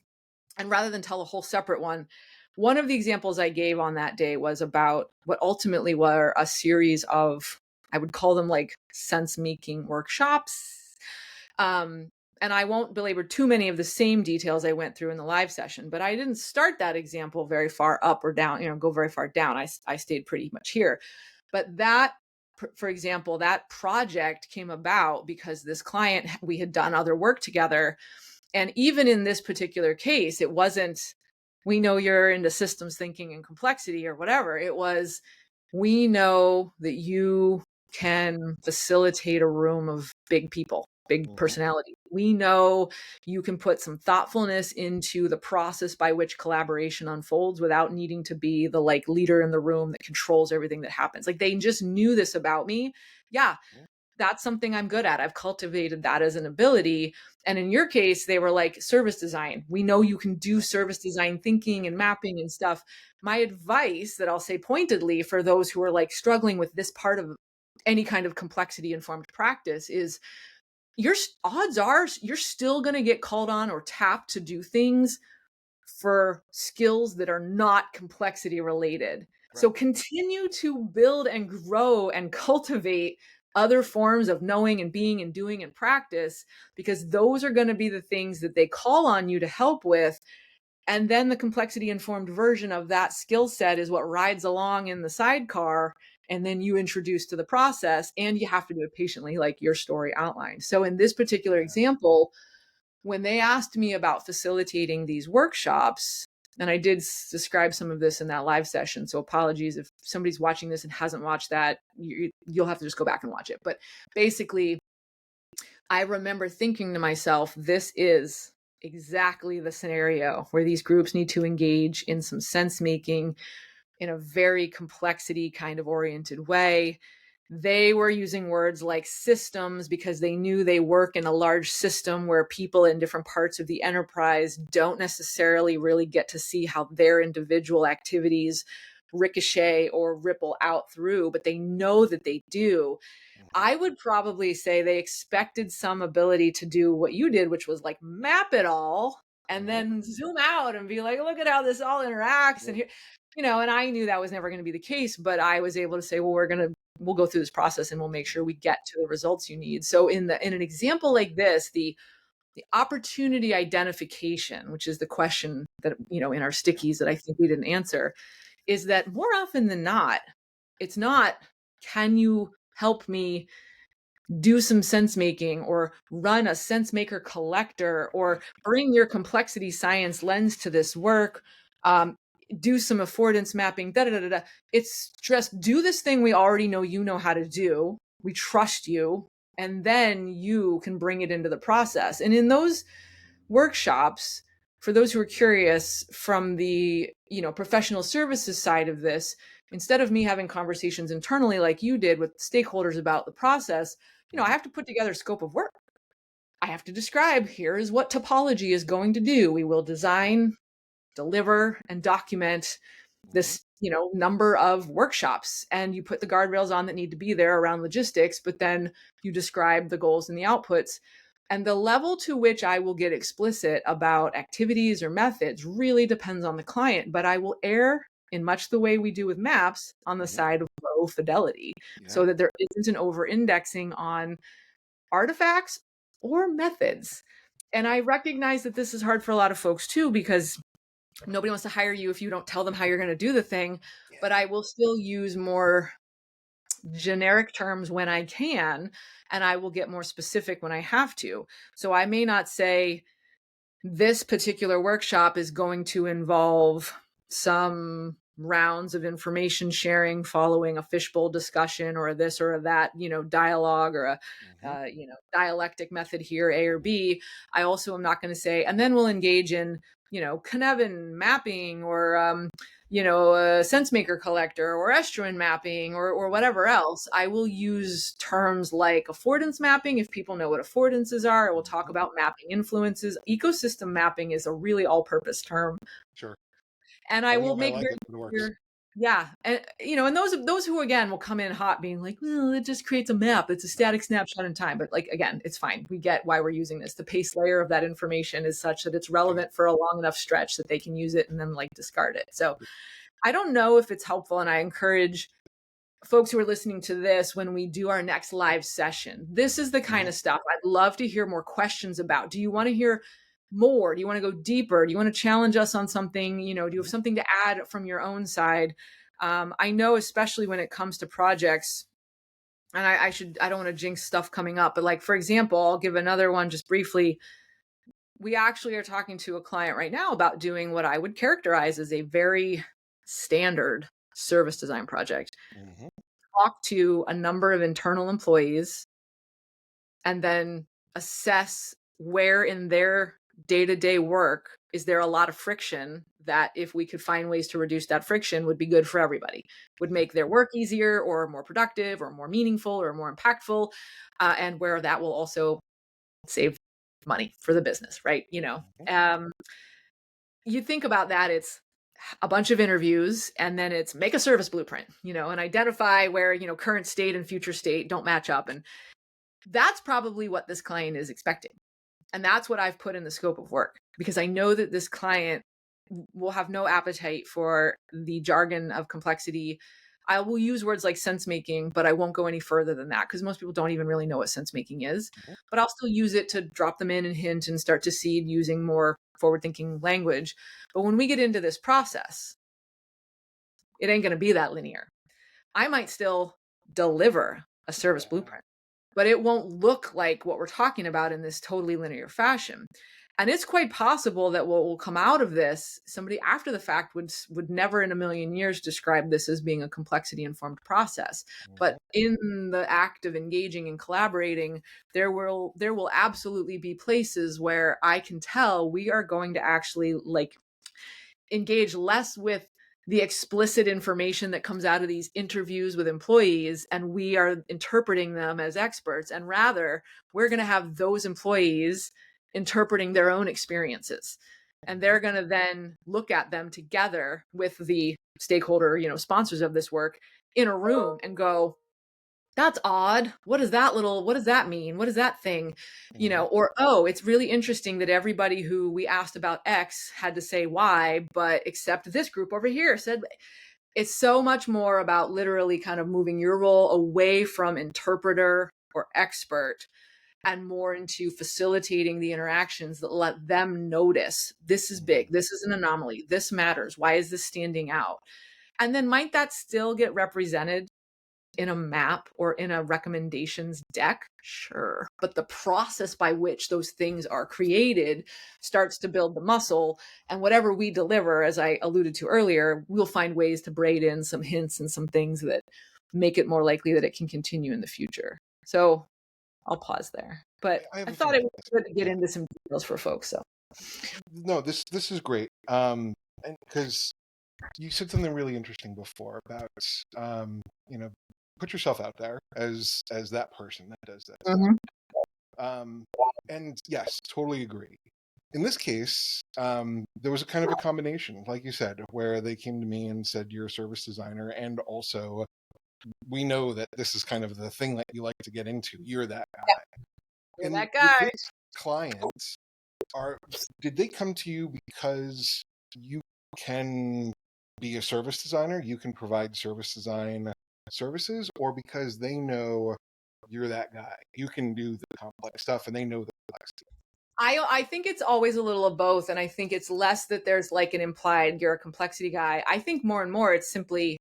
And rather than tell a whole separate one of the examples I gave on that day was about what ultimately were a series of, I would call them like sense making workshops. Um, and I won't belabor too many of the same details I went through in the live session, but I didn't start that example very far up or down, go very far down. I stayed pretty much here. But that, for example, that project came about because this client, we had done other work together. And even in this particular case, it wasn't, we know you're into systems thinking and complexity or whatever. It was, we know that you can facilitate a room of big people. big Mm-hmm. personality. We know you can put some thoughtfulness into the process by which collaboration unfolds without needing to be the like leader in the room that controls everything that happens. Like they just knew this about me. Yeah, that's something I'm good at. I've cultivated that as an ability. And in your case, they were like service design. We know you can do Yep. service design thinking and mapping and stuff. My advice that I'll say pointedly for those who are like struggling with this part of any kind of complexity informed practice is your odds are you're still going to get called on or tapped to do things for skills that are not complexity related. Right. So continue to build and grow and cultivate other forms of knowing and being and doing and practice, because those are going to be the things that they call on you to help with. And then the complexity informed version of that skill set is what rides along in the sidecar. And then you introduce to the process, and you have to do it patiently, like your story outlined. So in this particular Yeah. example, when they asked me about facilitating these workshops, and I did describe some of this in that live session. So apologies if somebody's watching this and hasn't watched that, you'll have to just go back and watch it. But basically, I remember thinking to myself, this is exactly the scenario where these groups need to engage in some sense making in a very complexity kind of oriented way. They were using words like systems because they knew they work in a large system where people in different parts of the enterprise don't necessarily really get to see how their individual activities ricochet or ripple out through, but they know that they do. Mm-hmm. I would probably say they expected some ability to do what you did, which was like map it all and Mm-hmm. then zoom out and be like, look at how this all interacts. And Yep. here, and I knew that was never going to be the case, but I was able to say, well, we'll go through this process and we'll make sure we get to the results you need. So in an example like this, the opportunity identification, which is the question that, in our Yeah. stickies that I think we didn't answer, is that more often than not, it's not, can you help me do some sense making or run a sense maker collector or Right. bring your complexity science lens to this work, do some affordance mapping, da da da da. It's just do this thing we already know you know how to do. We trust you, and then you can bring it into the process. And in those workshops, for those who are curious from the professional services side of this, instead of me having conversations internally like you did with stakeholders about the process, I Mm-hmm. have to put together a scope of work. I have to describe, here is what topology is going to do. We will design, deliver, and document Mm-hmm. this number of workshops, and you put the guardrails on that need to be there around logistics, but then you describe the goals and the outputs. And the level to which I will get explicit about activities or methods really depends on the client, but I will err, in much the way we do with maps, on the Mm-hmm. side of low fidelity, Yeah. so that there isn't an over indexing on artifacts or methods. And I recognize that this is hard for a lot of folks too, because nobody wants to hire you if you don't tell them how you're going to do the thing. But Yeah. I will still use more generic terms when I can, and I will get more specific when I have to. So I may not say this particular workshop is going to involve some rounds of information sharing following a fishbowl discussion or a this or a that, dialogue or a, Mm-hmm. dialectic method here, A or B. I also am not going to say, and then we'll engage in, Cynefin mapping or, a sense maker collector or estuarine mapping or Mm-hmm. whatever else. I will use terms like affordance mapping if people know what affordances are. I will talk Mm-hmm. about mapping influences. Ecosystem mapping is a really all-purpose term, Sure. and I will I make like very it, but it works. clear. Yeah, and and those who again will come in hot, being like, well, it just creates a map. It's a Right. static snapshot in time. But like again, it's fine. We get why we're using this. The pace layer of that information is such that it's Sure. relevant for a long enough stretch that they can use it and then like discard it. So I don't know if it's helpful, and I encourage folks who are listening to this when we do our next live session. This is the kind Mm-hmm. of stuff I'd love to hear more questions about. Do you want to hear more? Do you want to go deeper? Do you want to challenge us on something? Do you have Mm-hmm. something to add from your own side? I know, especially when it comes to projects, and I don't want to jinx stuff coming up, but like, for example, I'll give another one just briefly. We actually are talking to a client right now about doing what I would characterize as a very standard service design project. Mm-hmm. Talk to a number of internal employees and then assess where in their day-to-day work is there a lot of friction that if we could find ways to reduce that friction would be good for everybody, would make their work easier or more productive or more meaningful or more impactful, and where that will also save money for the business, right? You think about that, it's a bunch of interviews and then it's make a service blueprint, and identify where, current state and future state don't match up. And that's probably what this client is expecting. And that's what I've put in the scope of work, because I know that this client will have no appetite for the jargon of complexity. I will use words like sense making, but I won't go any further than that because most people don't even really know what sense making is. But I'll still use it to drop them in and hint and start to seed using more forward thinking language. But when we get into this process, it ain't going to be that linear. I might still deliver a service blueprint, but it won't look like what we're talking about in this totally linear fashion. And it's quite possible that what will come out of this, somebody after the fact would never in a million years describe this as being a complexity informed process. But in the act of engaging and collaborating, there will absolutely be places where I can tell we are going to actually engage less with the explicit information that comes out of these interviews with employees, and we are interpreting them as experts, and rather we're going to have those employees interpreting their own experiences, and they're going to then look at them together with the stakeholder, sponsors of this work in a room and go, that's odd. What does that mean? What is that thing? Or, oh, it's really interesting that everybody who we asked about X had to say Y, but except this group over here said. It's so much more about literally kind of moving your role away from interpreter or expert and more into facilitating the interactions that let them notice this is big, this is an anomaly, this matters, why is this standing out? And then might that still get represented in a map or in a recommendations deck? Sure. But the process by which those things are created starts to build the muscle. And whatever we deliver, as I alluded to earlier, we'll find ways to braid in some hints and some things that make it more likely that it can continue in the future. So I'll pause there. But I thought it was good to get into some details for folks. So no, this is great. And because you said something really interesting before about put yourself out there as that person that does this. And yes, totally agree. In this case, there was a kind of a combination, like you said, where they came to me and said, you're a service designer, and also we know that this is kind of the thing that you like to get into. You're that guy. You're that guy. With these clients, did they come to you because you can be a service designer, you can provide service design services, or because they know you're that guy, you can do the complex stuff and they know the complexity? I think it's always a little of both. And I think it's less that there's like an implied you're a complexity guy. I think more and more it's simply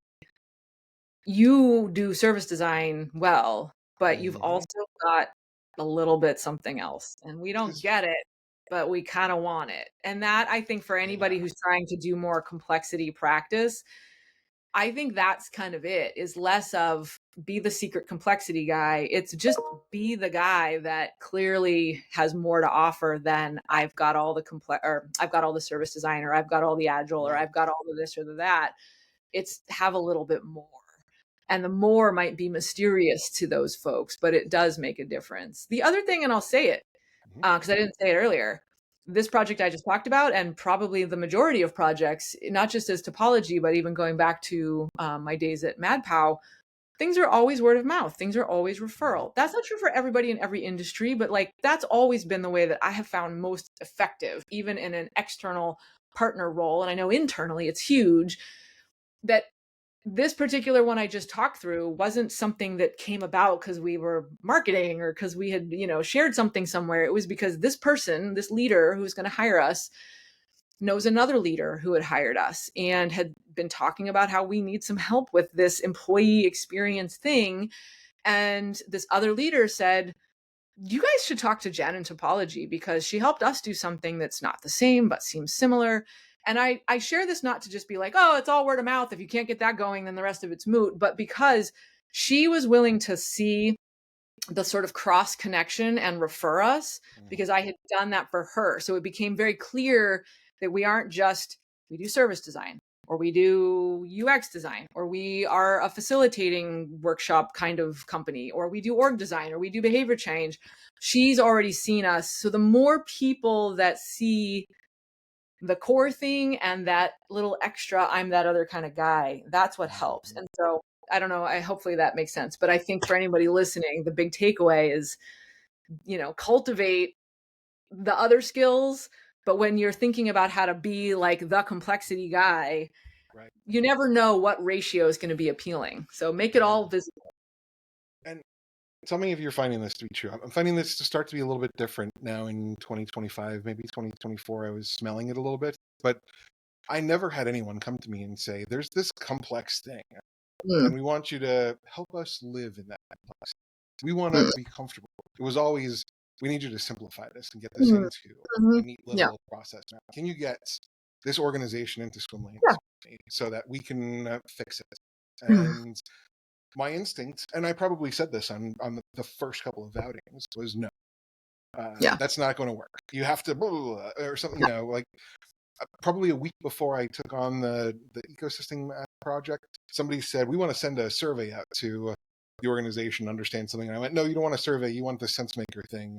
you do service design well, but you've also got a little bit something else. And we don't get it, but we kind of want it. And that, I think, for anybody who's trying to do more complexity practice, I think that's kind of it, is less of be the secret complexity guy. It's just be the guy that clearly has more to offer than I've got all the or I've got all the service design, or I've got all the agile, or I've got all the this or the that. It's have a little bit more. And the more might be mysterious to those folks, but it does make a difference. The other thing, and I'll say it because I didn't say it earlier, this project I just talked about, and probably the majority of projects, not just as topology, but even going back to my days at MadPow, things are always word of mouth. Things are always referral. That's not true for everybody in every industry, but that's always been the way that I have found most effective, even in an external partner role. And I know internally it's huge that this particular one I just talked through wasn't something that came about because we were marketing or because we had, shared something somewhere. It was because this person, this leader who's going to hire us, knows another leader who had hired us and had been talking about how we need some help with this employee experience thing. And this other leader said, you guys should talk to Jen in topology because she helped us do something that's not the same, but seems similar. And I share this not to just be like, oh, it's all word of mouth. If you can't get that going, then the rest of it's moot. But because she was willing to see the sort of cross connection and refer us, Mhm. because I had done that for her. So it became very clear that we do service design, or we do UX design, or we are a facilitating workshop kind of company, or we do org design, or we do behavior change. She's already seen us. So the more people that see the core thing and that little extra, I'm that other kind of guy, that's what helps. Mhm. And so I don't know, hopefully that makes sense. But I think for anybody listening, the big takeaway is, cultivate the other skills. But when you're thinking about how to be like the complexity guy, Right. you never know what ratio is going to be appealing. So make it Yeah. all visible. And tell me if you're finding this to be true. I'm finding this to start to be a little bit different now in 2025, maybe 2024. I was smelling it a little bit, but I never had anyone come to me and say, "There's this complex thing, Mm, and we want you to help us live in that complexity. We want to mm, be comfortable." It was always, "We need you to simplify this and get this mm, into a mhm. neat Yeah. little process. Now, can you get this organization into swim Yeah. lanes so that we can fix it?" Mm, And my instinct, and I probably said this on the first couple of outings, was no. yeah. That's not going to work. You have to blah, blah, blah, or something. Yeah. Like probably a week before I took on the ecosystem project, somebody said we want to send a survey out to the organization, understand something. And I went, no, you don't want a survey. You want the sense maker thing.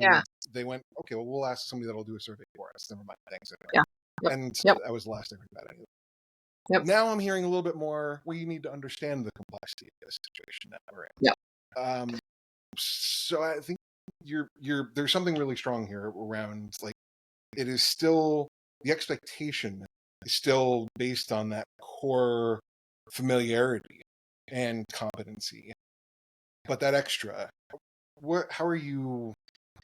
Yeah. And they went, okay, well, we'll ask somebody that'll do a survey for us. Never mind. Thanks anyway. Yeah. Yep. And Yep. that was the last I heard about it. Yep. Now I'm hearing a little bit more. We need to understand the complexity of the situation that we're Yep. in. So I think there's something really strong here around like it is still the expectation is still based on that core familiarity and competency, but that extra. What? How are you?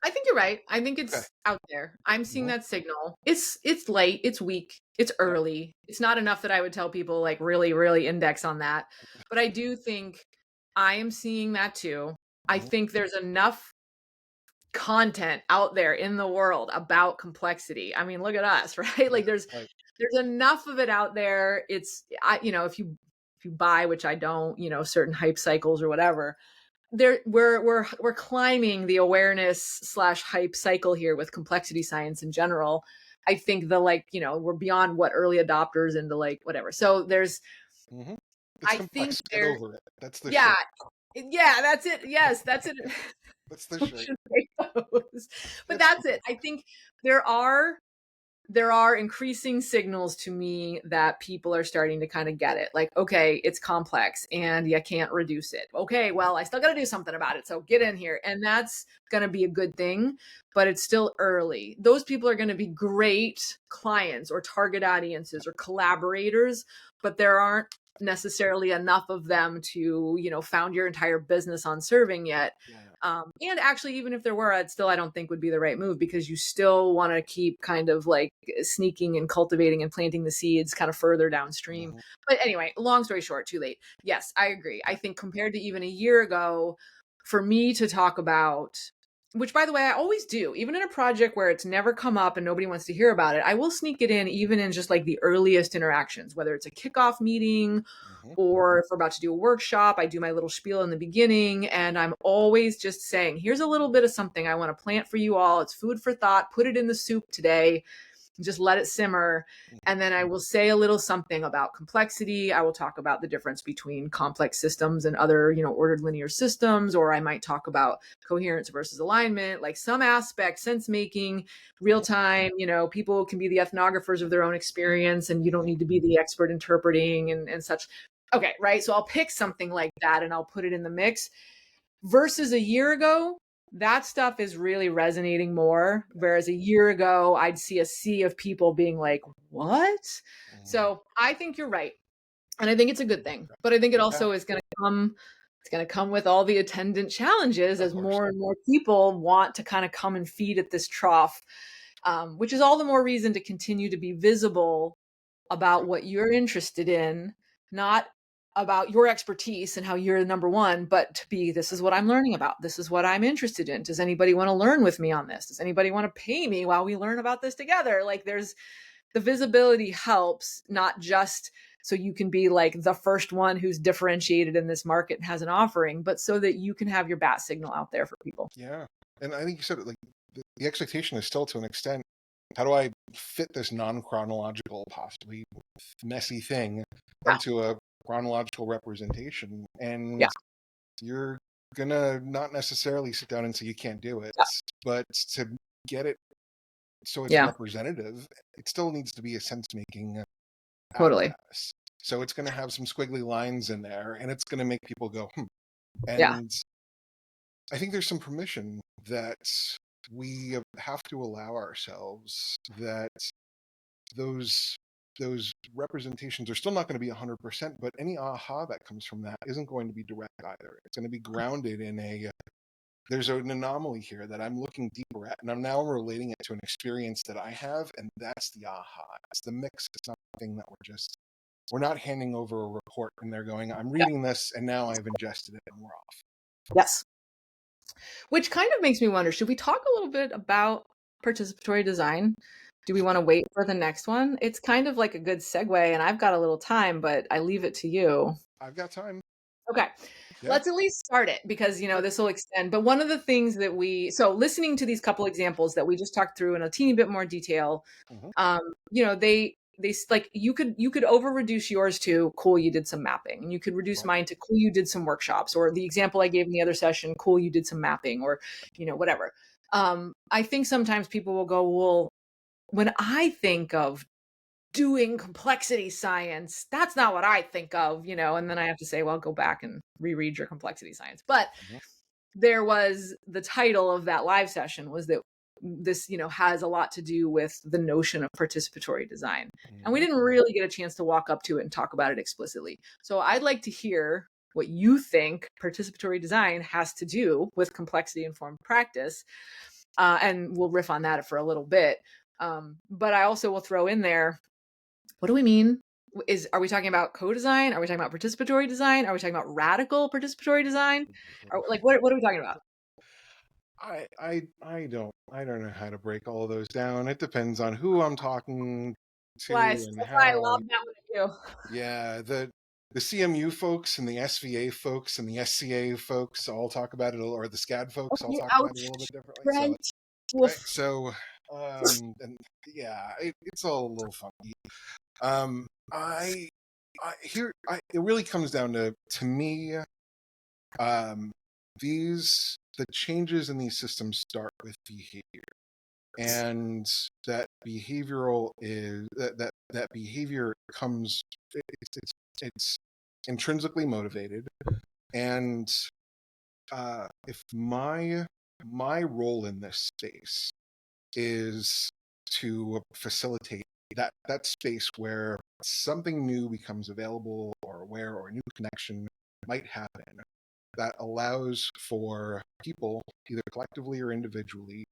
I think you're right. I think Okay. it's out there. I'm seeing Mhm. that signal. It's late, it's weak, it's Yeah. early. It's not enough that I would tell people like really, really index on that. But I do think I am seeing that too. I Mhm. think there's enough content out there in the world about complexity. I mean, look at us, right? Yeah. Like there's Right. there's enough of it out there. If you buy, which I don't, certain hype cycles or whatever, we're climbing the awareness slash hype cycle here with complexity science in general. I think we're beyond what early adopters into like whatever. So Hmm. It's I think complex. Get there, over it. That's the yeah, shirt. yeah, that's it. Yes, that's it. That's the We shirt. should make those. But That's that's it. I think there are there are increasing signals to me that people are starting to kind of get it. Like, okay, it's complex and you can't reduce it. Okay, well, I still got to do something about it. So get right. in here. And that's going to be a good thing, but it's still early. Those people are going to be great clients or target audiences or collaborators, but there aren't necessarily enough of them to, found your entire business on serving yet. Yeah. And actually, even if there were, I don't think would be the right move, because you still want to keep kind of like sneaking and cultivating and planting the seeds kind of further downstream. Hmm. But anyway, long story short, too late. Yes, I agree. I Yeah. think compared to even a year ago, for me to talk about, which by the way, I always do, even in a project where it's never come up and nobody wants to hear about it, I will sneak it in even in just like the earliest interactions, whether it's a kickoff meeting Hmm. or if we're about to do a workshop, I do my little spiel in the beginning. And I'm always just saying, here's a little bit of something I want to plant for you all. It's food for thought. Put it in the soup today. Just let it simmer. And then I will say a little something about complexity. I will talk about the difference between complex systems and other, ordered linear systems, or I might talk about coherence versus alignment, like some aspect, sense making, real Hmm. time, people can be the ethnographers of their own experience and you don't Hmm. need to be the expert interpreting and such. Okay, right? So I'll pick something like that and I'll put it in the mix. Versus a year ago, that stuff is really resonating more. Whereas a year ago, I'd see a sea of people being like, what? Hmm. So I think you're right. And I think it's a good thing. But I think it Yeah. also is going to come. It's going to come with all the attendant challenges Of as course. more and more people want to kind of come and feed at this trough, which is all the more reason to continue to be visible about Yep. what you're interested in, not about your expertise and how you're number one, but to be, this is what I'm learning about. This is what I'm interested in. Does anybody want to learn with me on this? Does anybody want to pay me while we learn about this together? Like the visibility helps, not just so you can be like the first one who's differentiated in this market and has an offering, but so that you can have your bat signal out there for people. Yeah. And I think you said it, like the expectation is still to an extent, how do I fit this non-chronological, possibly messy thing Yeah. into a chronological representation? Yeah. And you're gonna not necessarily sit down and say you can't do it, Yeah. but to get it so it's Yeah. representative, it still needs to be a sense-making Totally. apparatus. So it's going to have some squiggly lines in there, and it's going to make people go, hmm. Yeah. And I think there's some permission that we have to allow ourselves, that those those representations are still not going to be 100%, but any aha that comes from that isn't going to be direct either. It's going to be grounded in there's an anomaly here that I'm looking deeper at, and I'm now relating it to an experience that I have, and that's the aha. It's the mix. It's not the thing that we're not handing over a report and they're going, I'm Yeah. reading this and now I've ingested it and we're off. Yes. Which kind of makes me wonder, should we talk a little bit about participatory design? Do we want to wait for the next one? It's kind of like a good segue, and I've got a little time, but I leave it to you. I've got time. Okay. Yeah. Let's at least start it because, Sure. this will extend. But one of the things that so listening to these couple examples that we just talked through in a teeny bit more detail, Mm-hmm. they like you could over reduce yours to cool, you did some mapping, and you could reduce Right. mine to cool, you did some workshops, or the example I gave in the other session, cool, you did some mapping, or whatever. I think sometimes people will go, well, when I think of doing complexity science, that's not what I think of, and then I have to say, well, go back and reread your complexity science. But Mm-hmm. there was the title of that live session was that this, has a lot to do with the notion of participatory design. And we Mm-hmm. didn't really get a chance to walk up to it and talk about it explicitly. So I'd like to hear what you think participatory design has to do with complexity informed practice. And we'll riff on that for a little bit. But I also will throw in there, what do we mean? Are we talking about co-design? Are we talking about participatory design? Are we talking about radical participatory design? Or like what are we talking about? I don't know how to break all of those down. It depends on who I'm talking to and That's why I how. love that one too. Yeah, the CMU folks and the SVA folks and the SCA folks all talk about it, or the SCAD folks all Okay, talk about it a ouch, little bit differently. So, Trent. right, Woof. so, and yeah, it's all a little funky. Um, it really comes down to me, um, the changes in these systems start with behavior, and that behavior comes, it's intrinsically motivated, and if my role in this space is to facilitate that space where something new becomes available, or where or a new connection might happen, that allows for people, either collectively or individually,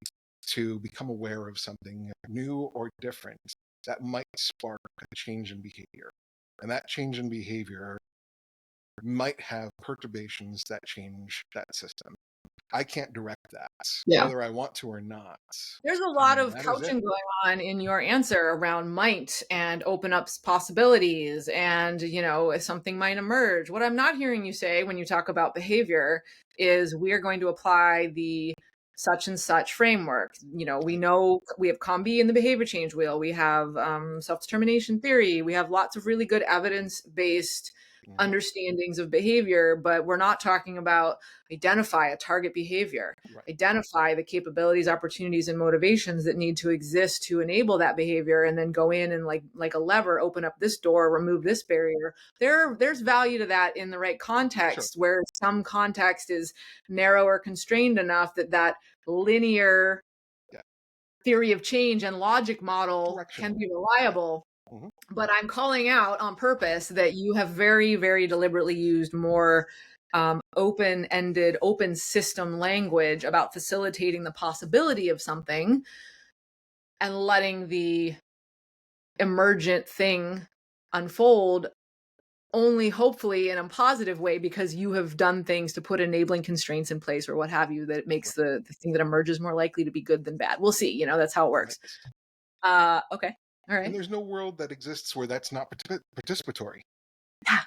to become aware of something new or different that might spark a change in behavior. And that change in behavior might have perturbations that change that system. I can't direct that, Yeah. whether I want to or not. There's a lot And of that is it. couching going on in your answer around might and open up possibilities and, if something might emerge. What I'm not hearing you say when you talk about behavior is we are going to apply the such and such framework. We know we have COM-B in the behavior change wheel. We have self-determination theory. We have lots of really good evidence-based Mm-hmm. understandings of behavior, but we're not talking about identify a target behavior, Right. identify the capabilities, opportunities, and motivations that need to exist to enable that behavior, and then go in and like a lever, open up this door, remove this barrier. There's value to that in the right Sure. context, where some context is narrow or constrained enough that linear Yeah. theory of change and logic model can Directional. be Yeah. reliable. Mm-hmm. But I'm calling out on purpose that you have very, very deliberately used more open-ended, open system language about facilitating the possibility of something and letting the emergent thing unfold, only hopefully in a positive way, because you have done things to put enabling constraints in place or what have you, that it makes the thing that emerges more likely to be good than bad. We'll see. That's how it Right. works. Okay. All And right. there's no world that exists where that's not participatory. Yeah.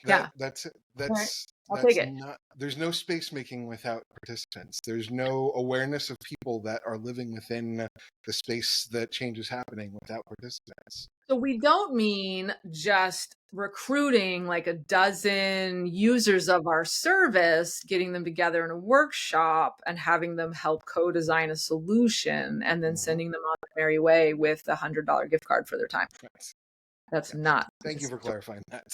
That Yeah. that's All right. that's I'll take that's it. not. There's no space making without participants. There's no awareness of people that are living within the space that change is happening without participants. So we don't mean just recruiting like a dozen users of our service, getting them together in a workshop and having them help co-design a solution and then Mhm. sending them on their merry way with a $100 gift card for their time. Yes. That's Yes. not Thank you for participatory. clarifying that.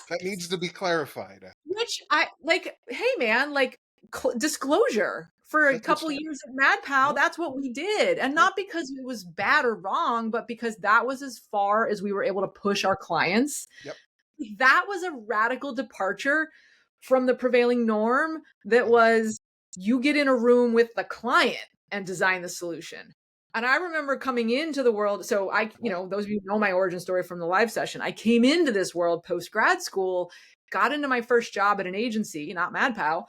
That needs to be clarified. Which I like, hey man, like disclosure. For a That's couple fine. years at MadPal, Yep. that's what we did. And Yep. not because it was bad or wrong, but because that was as far as we were able to push our clients. Yep. That was a radical departure from the prevailing norm that Mhm. was you get in a room with the client and design the solution. And I remember coming into the world. So Right. those of you who know my origin story from the live session, I came into this world post grad school, got into my first job at an agency, not MadPow.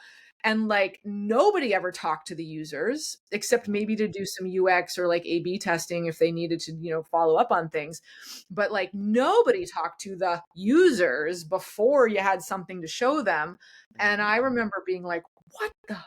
And like nobody ever talked to the users except Mhm. maybe to do some UX or like A B testing if they needed to, follow up on things. But like nobody talked to the users before you had something to show them. And Mhm. I remember being like, what the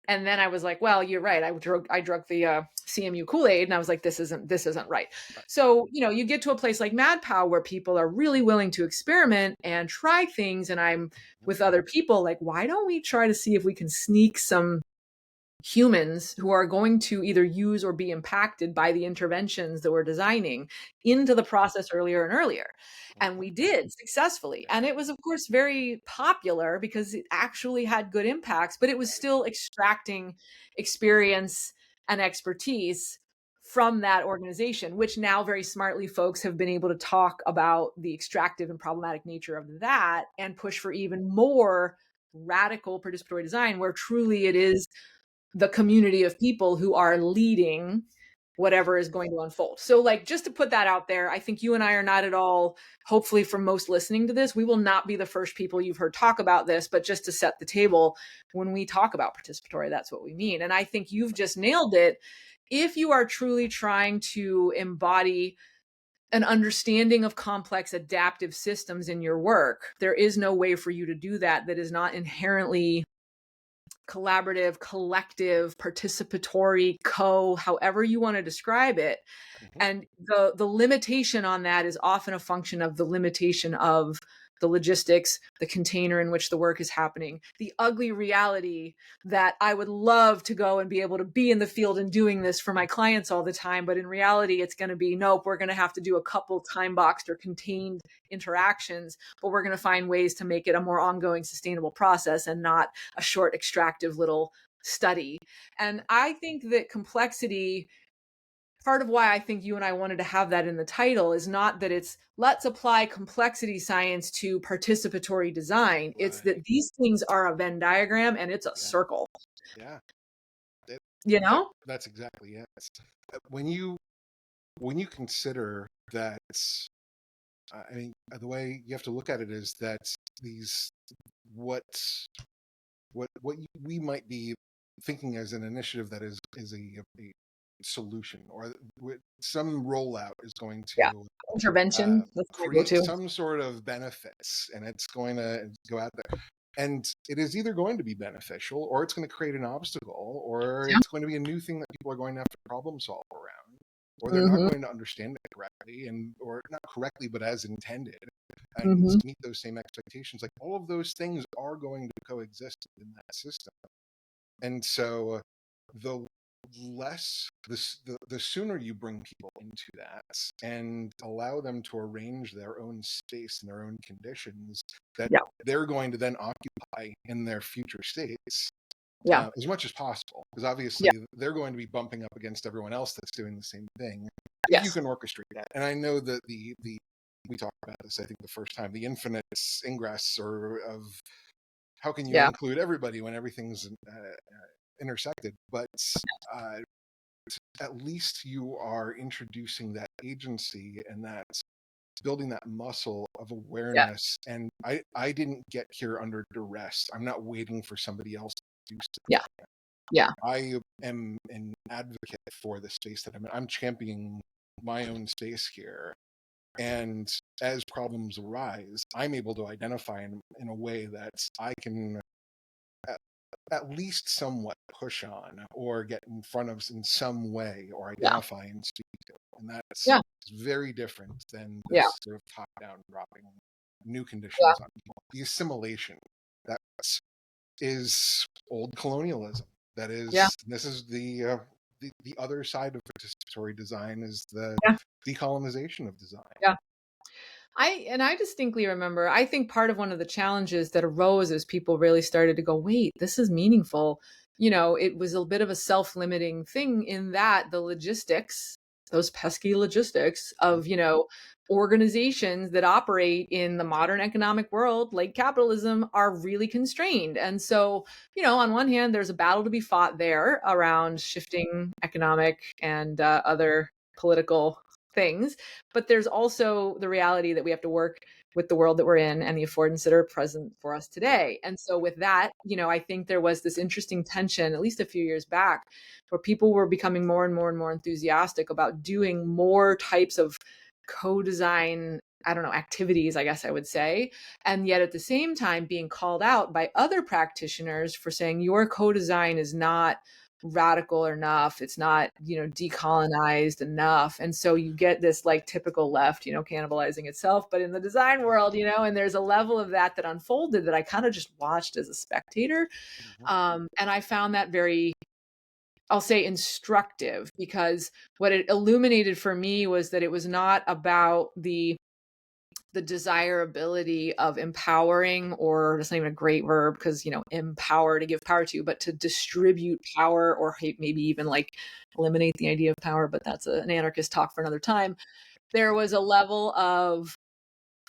and then I was like, well, you're right. I drunk the CMU Kool-Aid and I was like, this isn't right. Right. So, you get to a place like MadPow where people are really willing to experiment and try things. And I'm Mhm. with other people like, why don't we try to see if we can sneak some humans who are going to either use or be impacted by the interventions that we're designing into the process earlier and earlier. And Mhm. we did successfully. And it was, of course, very popular because it actually had good impacts, but it was Right. still extracting experience and expertise from that organization, which now very smartly folks have been able to talk about the extractive and problematic nature of that and push for even more radical participatory design where truly it is the community of people who are leading whatever is going to unfold. So like just to put that out there, I think you and I are not at all, hopefully for most listening to this, we will not be the first people you've heard talk about this, but just to set the table, when we talk about participatory, that's what we mean. And I think you've just nailed it. If you are truly trying to embody an understanding of complex adaptive systems in your work, there is no way for you to do that that is not inherently collaborative, collective, participatory, however you want to describe it. Mhm. And the limitation on that is often a function of the limitation of the logistics, the container in which the work is happening, the ugly reality that I would love to go and be able to be in the field and doing this for my clients all the time. But in reality, it's going to be, nope, we're going to have to do a couple time boxed or contained interactions, but we're going to find ways to make it a more ongoing, sustainable process and not a short, extractive little study. And I think that complexity, part of why I think you and I wanted to have that in the title is not that it's let's apply complexity science to participatory design. It's that Right. these things are a Venn diagram and it's a Yeah. circle, Yeah. That, you that know? that's exactly it. When you consider that, I mean, the way you have to look at it is that these what we might be thinking as an initiative that is a solution or some rollout is going Yeah. to uh, Intervention. That's my create go-to. some sort of benefits, and it's going to go out there. And it is either going to be beneficial, or it's going to create an obstacle, or Yeah. it's going to be a new thing that people are going to have to problem solve around, or they're not Mm-hmm. going to understand it correctly, and or not correctly, but as intended, and Mm-hmm. meet those same expectations. Like all of those things are going to coexist in that system, and so the the sooner you bring people into that and allow them to arrange their own space and their own conditions that Yeah. they're going to then occupy in their future states, Yeah. as much as possible, because Yeah. obviously they're going to be bumping up against everyone else that's doing the same thing. If you Yes. can orchestrate that, and I know that the we talked about this, I think, the first time, the infinite ingress or of how can you Yeah. include everybody when everything's intersected, but uh, at least you are introducing that agency and that building that muscle of Yeah. awareness. And I didn't get here under duress. I'm not waiting for somebody else to do Yeah. Yeah. something. I am an advocate for the space that I'm in. I'm championing my own space here. And as problems arise, I'm able to identify in a way that I can at, at least somewhat push on or get in front of in some way or Yeah. identify and speak to. And that's Yeah. very different than Yeah. this sort of top down dropping new Yeah. conditions on people. The assimilation that is old colonialism. That Yeah. is, this is the other side of participatory design is the Yeah. decolonization of design. Yeah. I distinctly remember, I think part of one of the challenges that arose as people really started to go, wait, this is meaningful. It was a bit of a self-limiting thing in that the logistics, those pesky logistics of, organizations that operate in the modern economic world, like capitalism, are really constrained. And so, on one hand, there's a battle to be fought there around shifting economic and other political things. But there's also the reality that we have to work with the world that we're in and the affordance that are present for us today. And so with that, I think there was this interesting tension, at least a few years back, where people were becoming more and more and more enthusiastic about doing more types of co-design, I don't know, activities, I guess I would say. And yet at the same time being called out by other practitioners for saying your co-design is not radical enough, it's not decolonized enough. And so you get this like typical left cannibalizing itself, but in the design world, and there's a level of that unfolded that I kind of just watched as a spectator. Mm-hmm. And I found that very, I'll say, instructive, because what it illuminated for me was that it was not about the desirability of empowering, or that's not even a great verb, because empower, to give power to, but to distribute power, or maybe even like eliminate the idea of power, but that's an anarchist talk for another time. There was a level of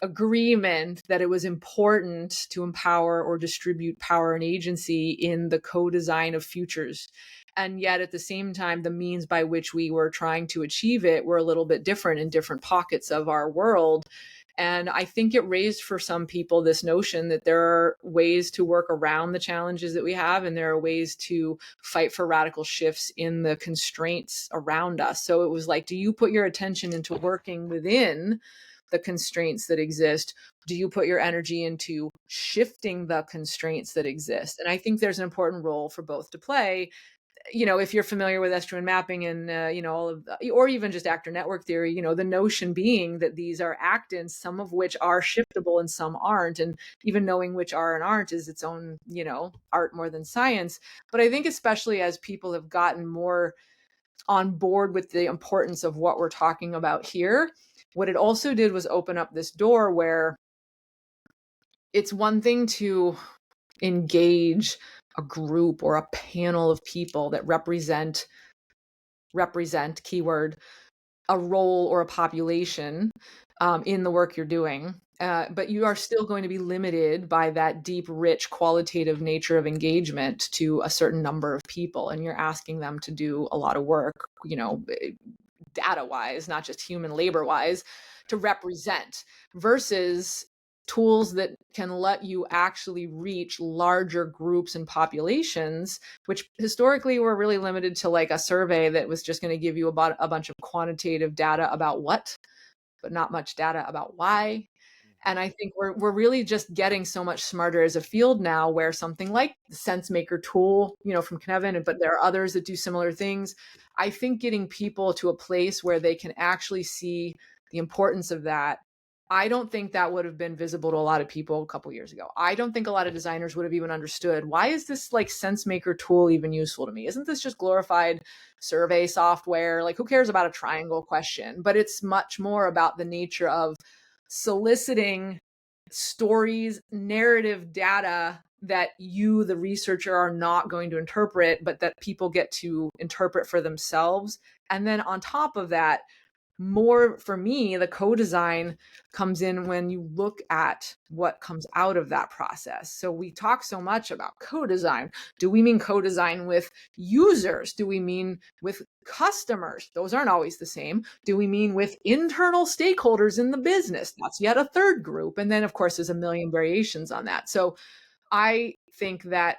agreement that it was important to empower or distribute power and agency in the co-design of futures. And yet at the same time, the means by which we were trying to achieve it were a little bit different in different pockets of our world. And I think it raised for some people this notion that there are ways to work around the challenges that we have, and there are ways to fight for radical shifts in the constraints around us. So it was like, do you put your attention into working within the constraints that exist? Do you put your energy into shifting the constraints that exist? And I think there's an important role for both to play. If you're familiar with Estuarine mapping and, all of or even just actor network theory, the notion being that these are actants, some of which are shiftable and some aren't. And even knowing which are and aren't is its own, art more than science. But I think especially as people have gotten more on board with the importance of what we're talking about here, what it also did was open up this door where it's one thing to engage a group or a panel of people that represent keyword, a role or a population in the work you're doing. But you are still going to be limited by that deep, rich, qualitative nature of engagement to a certain number of people. And you're asking them to do a lot of work, data wise, not just human labor wise, to represent, versus tools that can let you actually reach larger groups and populations, which historically were really limited to like a survey that was just going to give you about a bunch of quantitative data about what, but not much data about why. And I think we're really just getting so much smarter as a field now, where something like the SenseMaker tool, from Knevin, but there are others that do similar things. I think getting people to a place where they can actually see the importance of that. I don't think that would have been visible to a lot of people a couple years ago. I don't think a lot of designers would have even understood, why is this like SenseMaker tool even useful to me? Isn't this just glorified survey software? Like, who cares about a triangle question? But it's much more about the nature of soliciting stories, narrative data that you, the researcher, are not going to interpret, but that people get to interpret for themselves. And then on top of that, more for me, the co-design comes in when you look at what comes out of that process. So we talk so much about co-design. Do we mean co-design with users? Do we mean with customers? Those aren't always the same. Do we mean with internal stakeholders in the business? That's yet a third group. And then of course there's a million variations on that. So I think that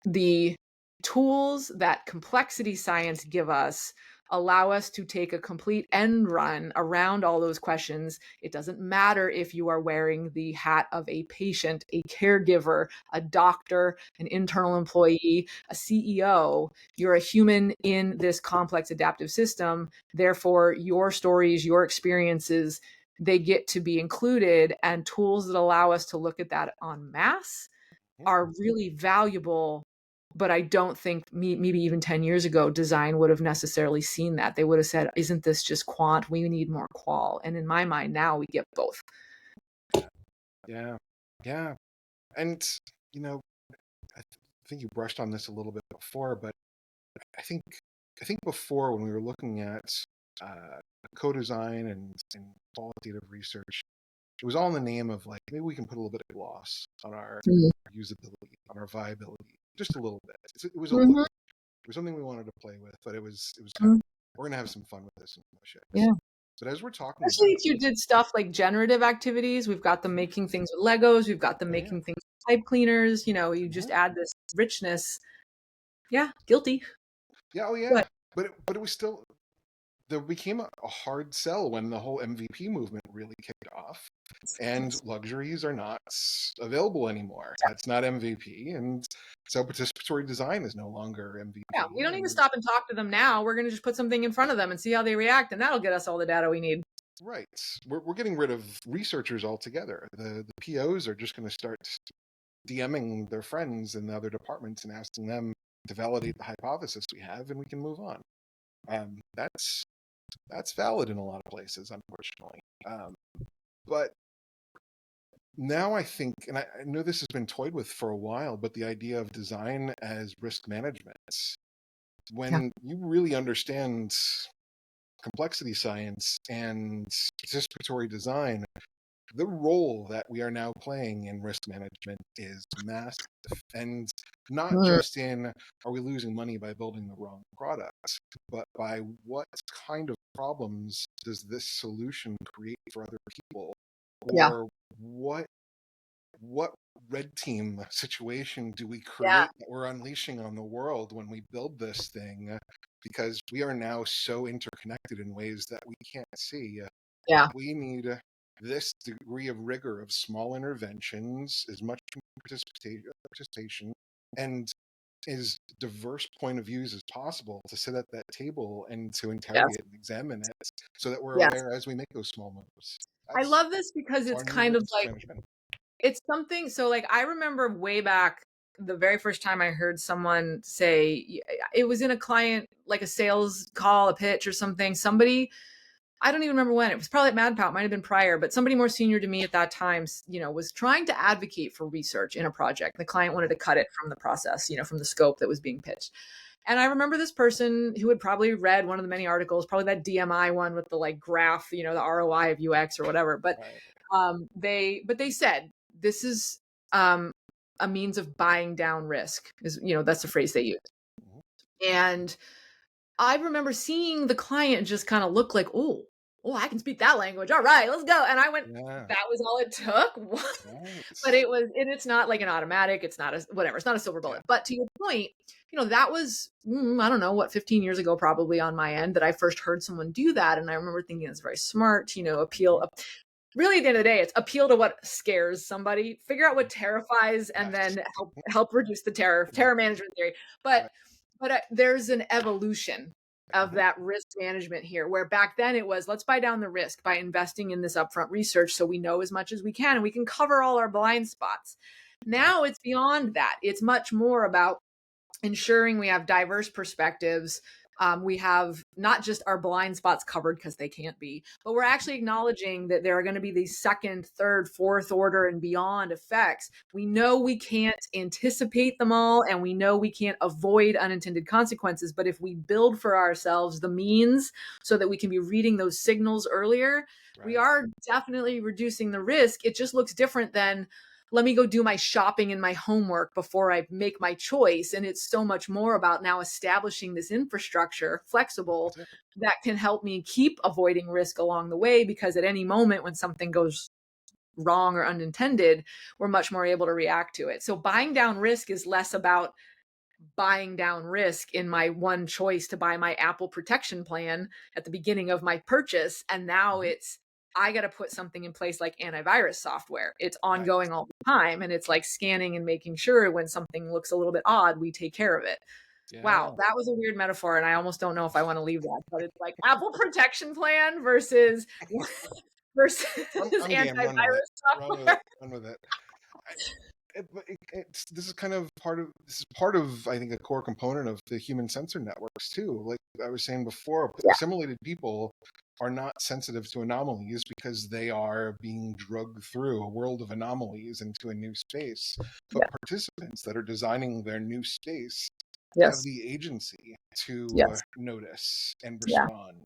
the tools that complexity science give us allow us to take a complete end run around all those questions. It doesn't matter if you are wearing the hat of a patient, a caregiver, a doctor, an internal employee, a CEO. You're a human in this complex adaptive system. Therefore, your stories, your experiences, they get to be included, and tools that allow us to look at that en masse Mhm. are really valuable. But I don't think maybe even 10 years ago, design would have necessarily seen that. They would have said, isn't this just quant? We need more qual. And in my mind, now we get both. Yeah. Yeah. And, you know, think you brushed on this a little bit before, but I think I think before when we were looking at uh, co-design and qualitative research, it was all in the name of like maybe we can put a little bit of gloss on our usability, on our viability, just a little bit. It was a look. Mm-hmm. It was something we wanted to play with, but it was kind of Mm-hmm. we're gonna have some fun with this and push it. Yeah. But as we're talking Especially about if you this, did stuff like generative activities, we've got them mhm, making things with Legos, we've got them oh yeah, making things with pipe cleaners. You just mhm, add this richness. Yeah, guilty. yeah, oh yeah, But but it was still there became a hard sell when the whole MVP movement really kicked off, and luxuries are not available anymore. That's not MVP, and so participatory design is no longer yeah, we MVP. don't need to And stop and talk to them now. We're going to just put something in front of them and see how they react, and that'll get us all the data we need. right, we're getting rid of researchers altogether. The POs are just going to start DMing their friends in the other departments and asking them to validate the hypothesis we have, and we can move on. That's valid in a lot of places, unfortunately. But now I think, and I know this has been toyed with for a while, but the idea of design as risk management, Yeah. when you really understand complexity science and participatory design, the role that we are now playing in risk management is massive. And not Mm, just in are we losing money by building the wrong product, but by what kind of problems does this solution create for other people? yeah. Or what what red team situation do we Yeah. create that we're unleashing on the world when we build this thing? Because we are now so interconnected in ways that we can't see. Yeah. We need this degree of rigor of small interventions, as much participation, and as diverse point of views as possible to sit at that table and to Yes. interrogate and examine it so that we're Yes. aware as we make those small moves. I That's love this because it's our new kind of risk like, management. it's something. So, like, I remember way back the very first time I heard someone say, it was in a client, like a sales call, a pitch or something. Somebody, I don't even remember when. It was probably at MadPow. It might have been prior, but somebody more senior to me at that time, was trying to advocate for research in a project. The client wanted to cut it from the process, from the scope that was being pitched. And I remember this person who had probably read one of the many articles, probably that DMI one with the like graph, the ROI of UX or whatever. But Right. they said this is um, a means of buying down risk. Is that's the phrase they use. Mhm. And I remember seeing the client just kind of look like, oh, I can speak that language. All right, let's go. And I went, Yeah. that was all it took. What? But Right. it was, and it's not like an automatic. It's not a whatever. It's not a silver Yeah. bullet. But to your point, that was I don't know what 15 years ago probably on my end that I first heard someone do that, and I remember thinking it's very smart. Mhm. Appeal. Really, at the end of the day, it's appeal to what scares somebody, figure out what terrifies, and Yes. then help reduce the terror. Yeah. Terror management theory. But Right. there's an evolution of Mhm. that risk management here, where back then it was, let's buy down the risk by investing in this upfront research so we know as much as we can and we can cover all our blind spots. Right. Now it's beyond that. It's much more about ensuring we have diverse perspectives. We have not just our blind spots covered because they can't be, but we're actually acknowledging that there are going to be these second, third, fourth order and beyond effects. We know we can't anticipate them all, and we know we can't avoid unintended consequences. But if we build for ourselves the means so that we can be reading those signals earlier, we Right. are definitely reducing the risk. It just looks different than, let me go do my shopping and my homework before I make my choice. And it's so much more about now establishing this infrastructure, flexible, That's it. that can help me keep avoiding risk along the way, because at any moment when something goes wrong or unintended, we're much more able to react to it. So buying down risk is less about buying down risk in my one choice to buy my Apple protection plan at the beginning of my purchase. And now Mhm. it's, I got to put something in place like antivirus software. It's Right. ongoing all the time. And it's like scanning and making sure when something looks a little bit odd, we take care of it. Wow, Yeah. that was a weird metaphor. And I almost don't know if I want to leave that, but it's like Apple protection plan versus versus I'm game. Run with it. antivirus Run with it. software. Run with it. This is kind of part of I think a core component of the human sensor networks too. Like I was saying before, Yeah. assimilated people are not sensitive to anomalies because they are being drugged through a world of anomalies into a new space. But Yeah. participants that are designing their new space have Yes. the agency to Yes. notice and Yeah. respond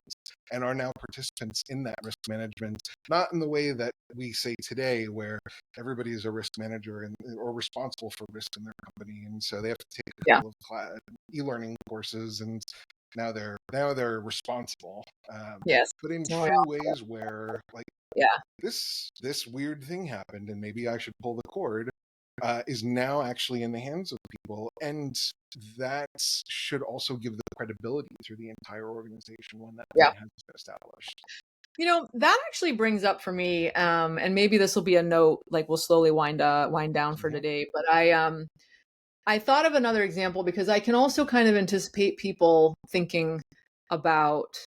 and are now participants in that risk management, not in the way that we say today, where everybody is a risk manager and or responsible for risk in their company, and so they have to take a Yeah. couple of e-learning courses, and now they're responsible. Yes. But in Oh, true ways where like yeah. this weird thing happened, and maybe I should pull the cord, is now actually in the hands of people, and that should also give the credibility through the entire organization when that thing Yeah. has been established. That actually brings up for me, and maybe this will be a note, like we'll slowly wind down for Mhm. today. But I thought of another example because I can also kind of anticipate people thinking about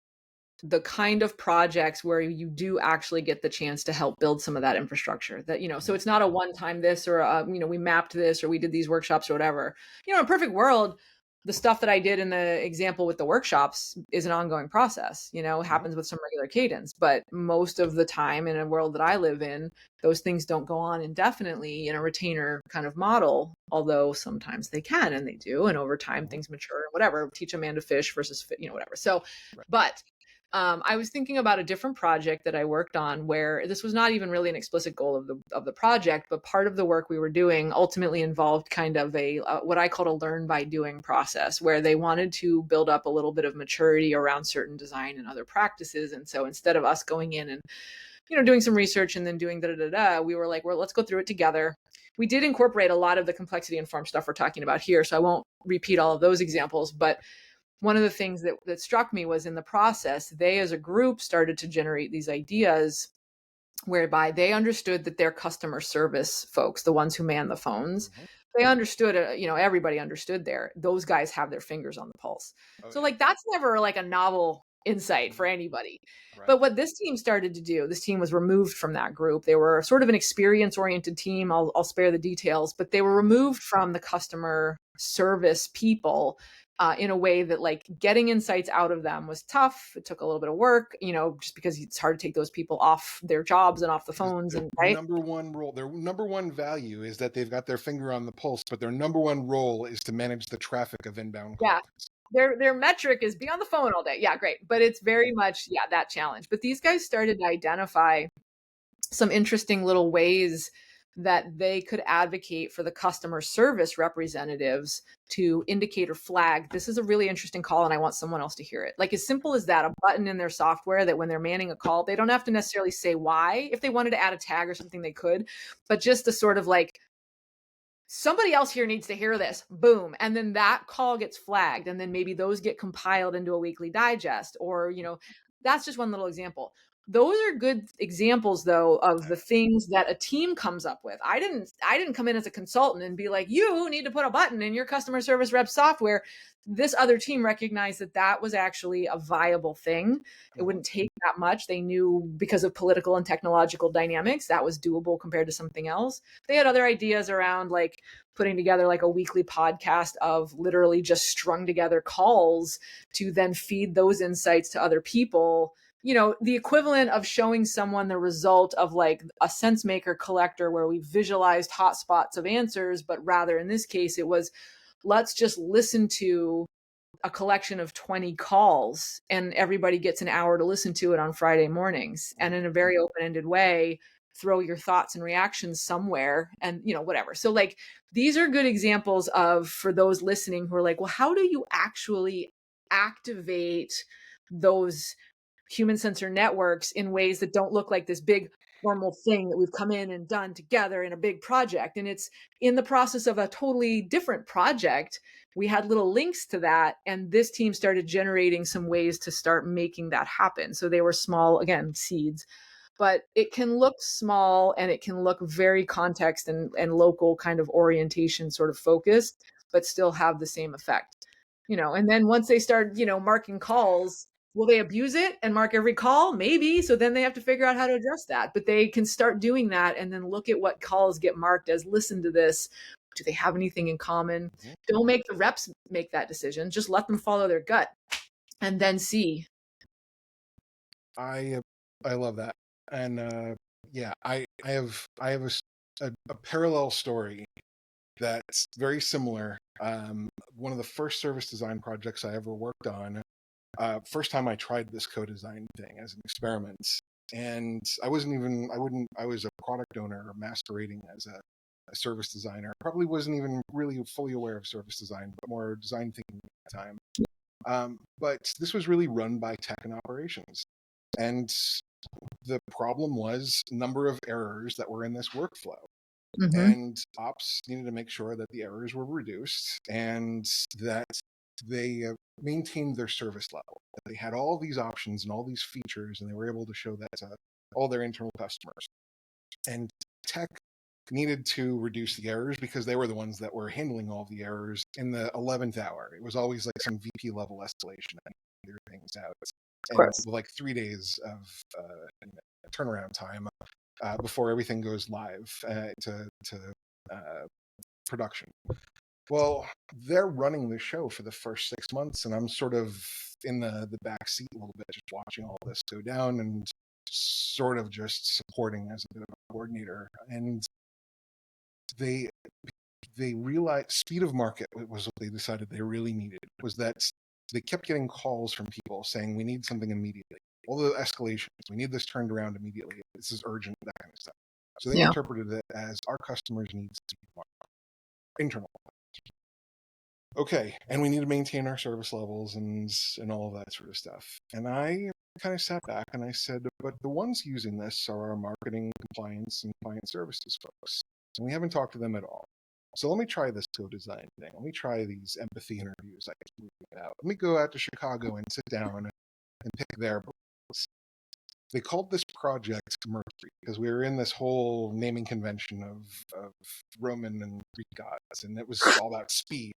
the kind of projects where you do actually get the chance to help build some of that infrastructure that, so Mhm. it's not a one time this or, we mapped this or we did these workshops or whatever. In a perfect world, the stuff that I did in the example with the workshops is an ongoing process, Mhm. happens with some regular cadence. But most of the time in a world that I live in, those things don't go on indefinitely in a retainer kind of model, although sometimes they can and they do. And over time, Mhm. things mature and whatever, teach a man to fish versus, whatever. So, Right. but I was thinking about a different project that I worked on where this was not even really an explicit goal of the project, but part of the work we were doing ultimately involved kind of a what I called a learn by doing process, where they wanted to build up a little bit of maturity around certain design and other practices. And so instead of us going in and doing some research and then doing we were like, well, let's go through it together. We did incorporate a lot of the complexity informed stuff we're talking about here, so I won't repeat all of those examples, but one of the things that struck me was in the process, they as a group started to generate these ideas whereby they understood that their customer service folks, the ones who man the phones, Mhm. they understood, everybody understood those guys have their fingers on the pulse. Oh So yeah. like, that's never like a novel insight for Mhm. anybody. Right. But what this team started to do, this team was removed from that group. They were sort of an experience oriented team. I'll spare the details, but they were removed from the customer service people in a way that like getting insights out of them was tough. It took a little bit of work, just because it's hard to take those people off their jobs and off the phones Their and right. number one role, their number one value is that they've got their finger on the pulse, but their number one role is to manage the traffic of inbound Yeah. calls. Their metric is be on the phone all day. Yeah, great. But it's very much, that challenge. But these guys started to identify some interesting little ways that they could advocate for the customer service representatives to indicate or flag, this is a really interesting call and I want someone else to hear it. Like as simple as that, a button in their software that when they're manning a call, they don't have to necessarily say why. If they wanted to add a tag or something, they could, but just the sort of like, somebody else here needs to hear this, boom, and then that call gets flagged, and then maybe those get compiled into a weekly digest, or that's just one little example. Those are good examples though of the things that a team comes up with. I didn't come in as a consultant and be like, you need to put a button in your customer service rep software. This other team recognized that that was actually a viable thing. It Mhm. wouldn't take that much. They knew because of political and technological dynamics that was doable compared to something else. They had other ideas around like putting together like a weekly podcast of literally just strung together calls to then feed those insights to other people. The equivalent of showing someone the result of like a sense maker collector where we visualized hotspots of answers, but rather in this case, it was let's just listen to a collection of 20 calls and everybody gets an hour to listen to it on Friday mornings, and Mhm. in a very open-ended way throw your thoughts and reactions somewhere and whatever. So like these are good examples of, for those listening who are like, well, how do you actually activate those human sensor networks in ways that don't look like this big formal thing that we've come in and done together in a big project. And it's in the process of a totally different project. We had little links to that, and this team started generating some ways to start making that happen. So they were small, again, seeds, but it can look small and it can look very context and local kind of orientation sort of focused, but still have the same effect. And then once they start, marking calls, will they abuse it and mark every call? Maybe. So then they have to figure out how to address that. But they can start doing that and then look at what calls get marked as listen to this. Do they have anything in common? Don't make the reps make that decision. Just let them follow their gut and then see. I love that. And yeah, I have a parallel story that's very similar. One of the first service design projects I ever worked on, first time I tried this co-design thing as an experiment. And I was a product owner masquerading as a service designer. Probably wasn't even really fully aware of service design, but more design thinking at the time. But this was really run by tech and operations. And the problem was number of errors that were in this workflow. Mm-hmm. And ops needed to make sure that the errors were reduced and that they maintained their service level. That they had all these options and all these features, and they were able to show that to all their internal customers. And tech needed to reduce the errors because they were the ones that were handling all the errors in the 11th hour. It was always like some VP level escalation and figure things out. Of And course. like 3 days of turnaround time before everything goes live to production. Well, they're running the show for the first 6 months, and I'm sort of in the back seat a little bit, just watching all this go down and sort of just supporting as a bit of a coordinator. And they realized speed of market was what they decided they really needed, was that they kept getting calls from people saying, we need something immediately. All the escalations, we need this turned around immediately. This is urgent, that kind of stuff. So they interpreted it as our customers need speed of market, internal. Okay, and we need to maintain our service levels and all of that sort of stuff. And I kind of sat back and I said, but the ones using this are our marketing, compliance, and client services folks. And we haven't talked to them at all. So let me try this co-design thing. Let me try these empathy interviews I keep moving out. Let me go out to Chicago and sit down and pick their brains. They called this project Mercury because we were in this whole naming convention of Roman and Greek gods, and it was all about speed.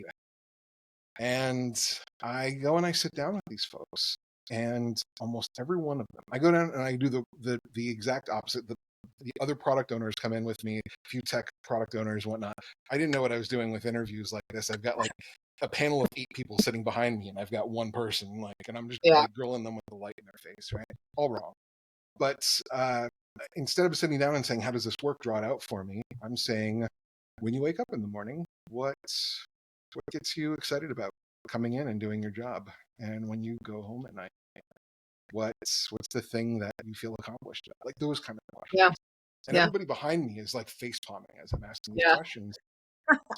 And I go and I sit down with these folks, and almost every one of them, I go down and I do the exact opposite. The other product owners come in with me, a few tech product owners, whatnot. I didn't know what I was doing with interviews like this. I've got like a panel of 8 people sitting behind me, and I've got one person, and I'm just like grilling them with the light in their face, right? All wrong. But instead of sitting down and saying, how does this work, draw it out for me, I'm saying, when you wake up in the morning, what gets you excited about coming in and doing your job? And when you go home at night, what's the thing that you feel accomplished about? Like those kind of questions. Yeah. And everybody behind me is like face palming as I'm asking these questions.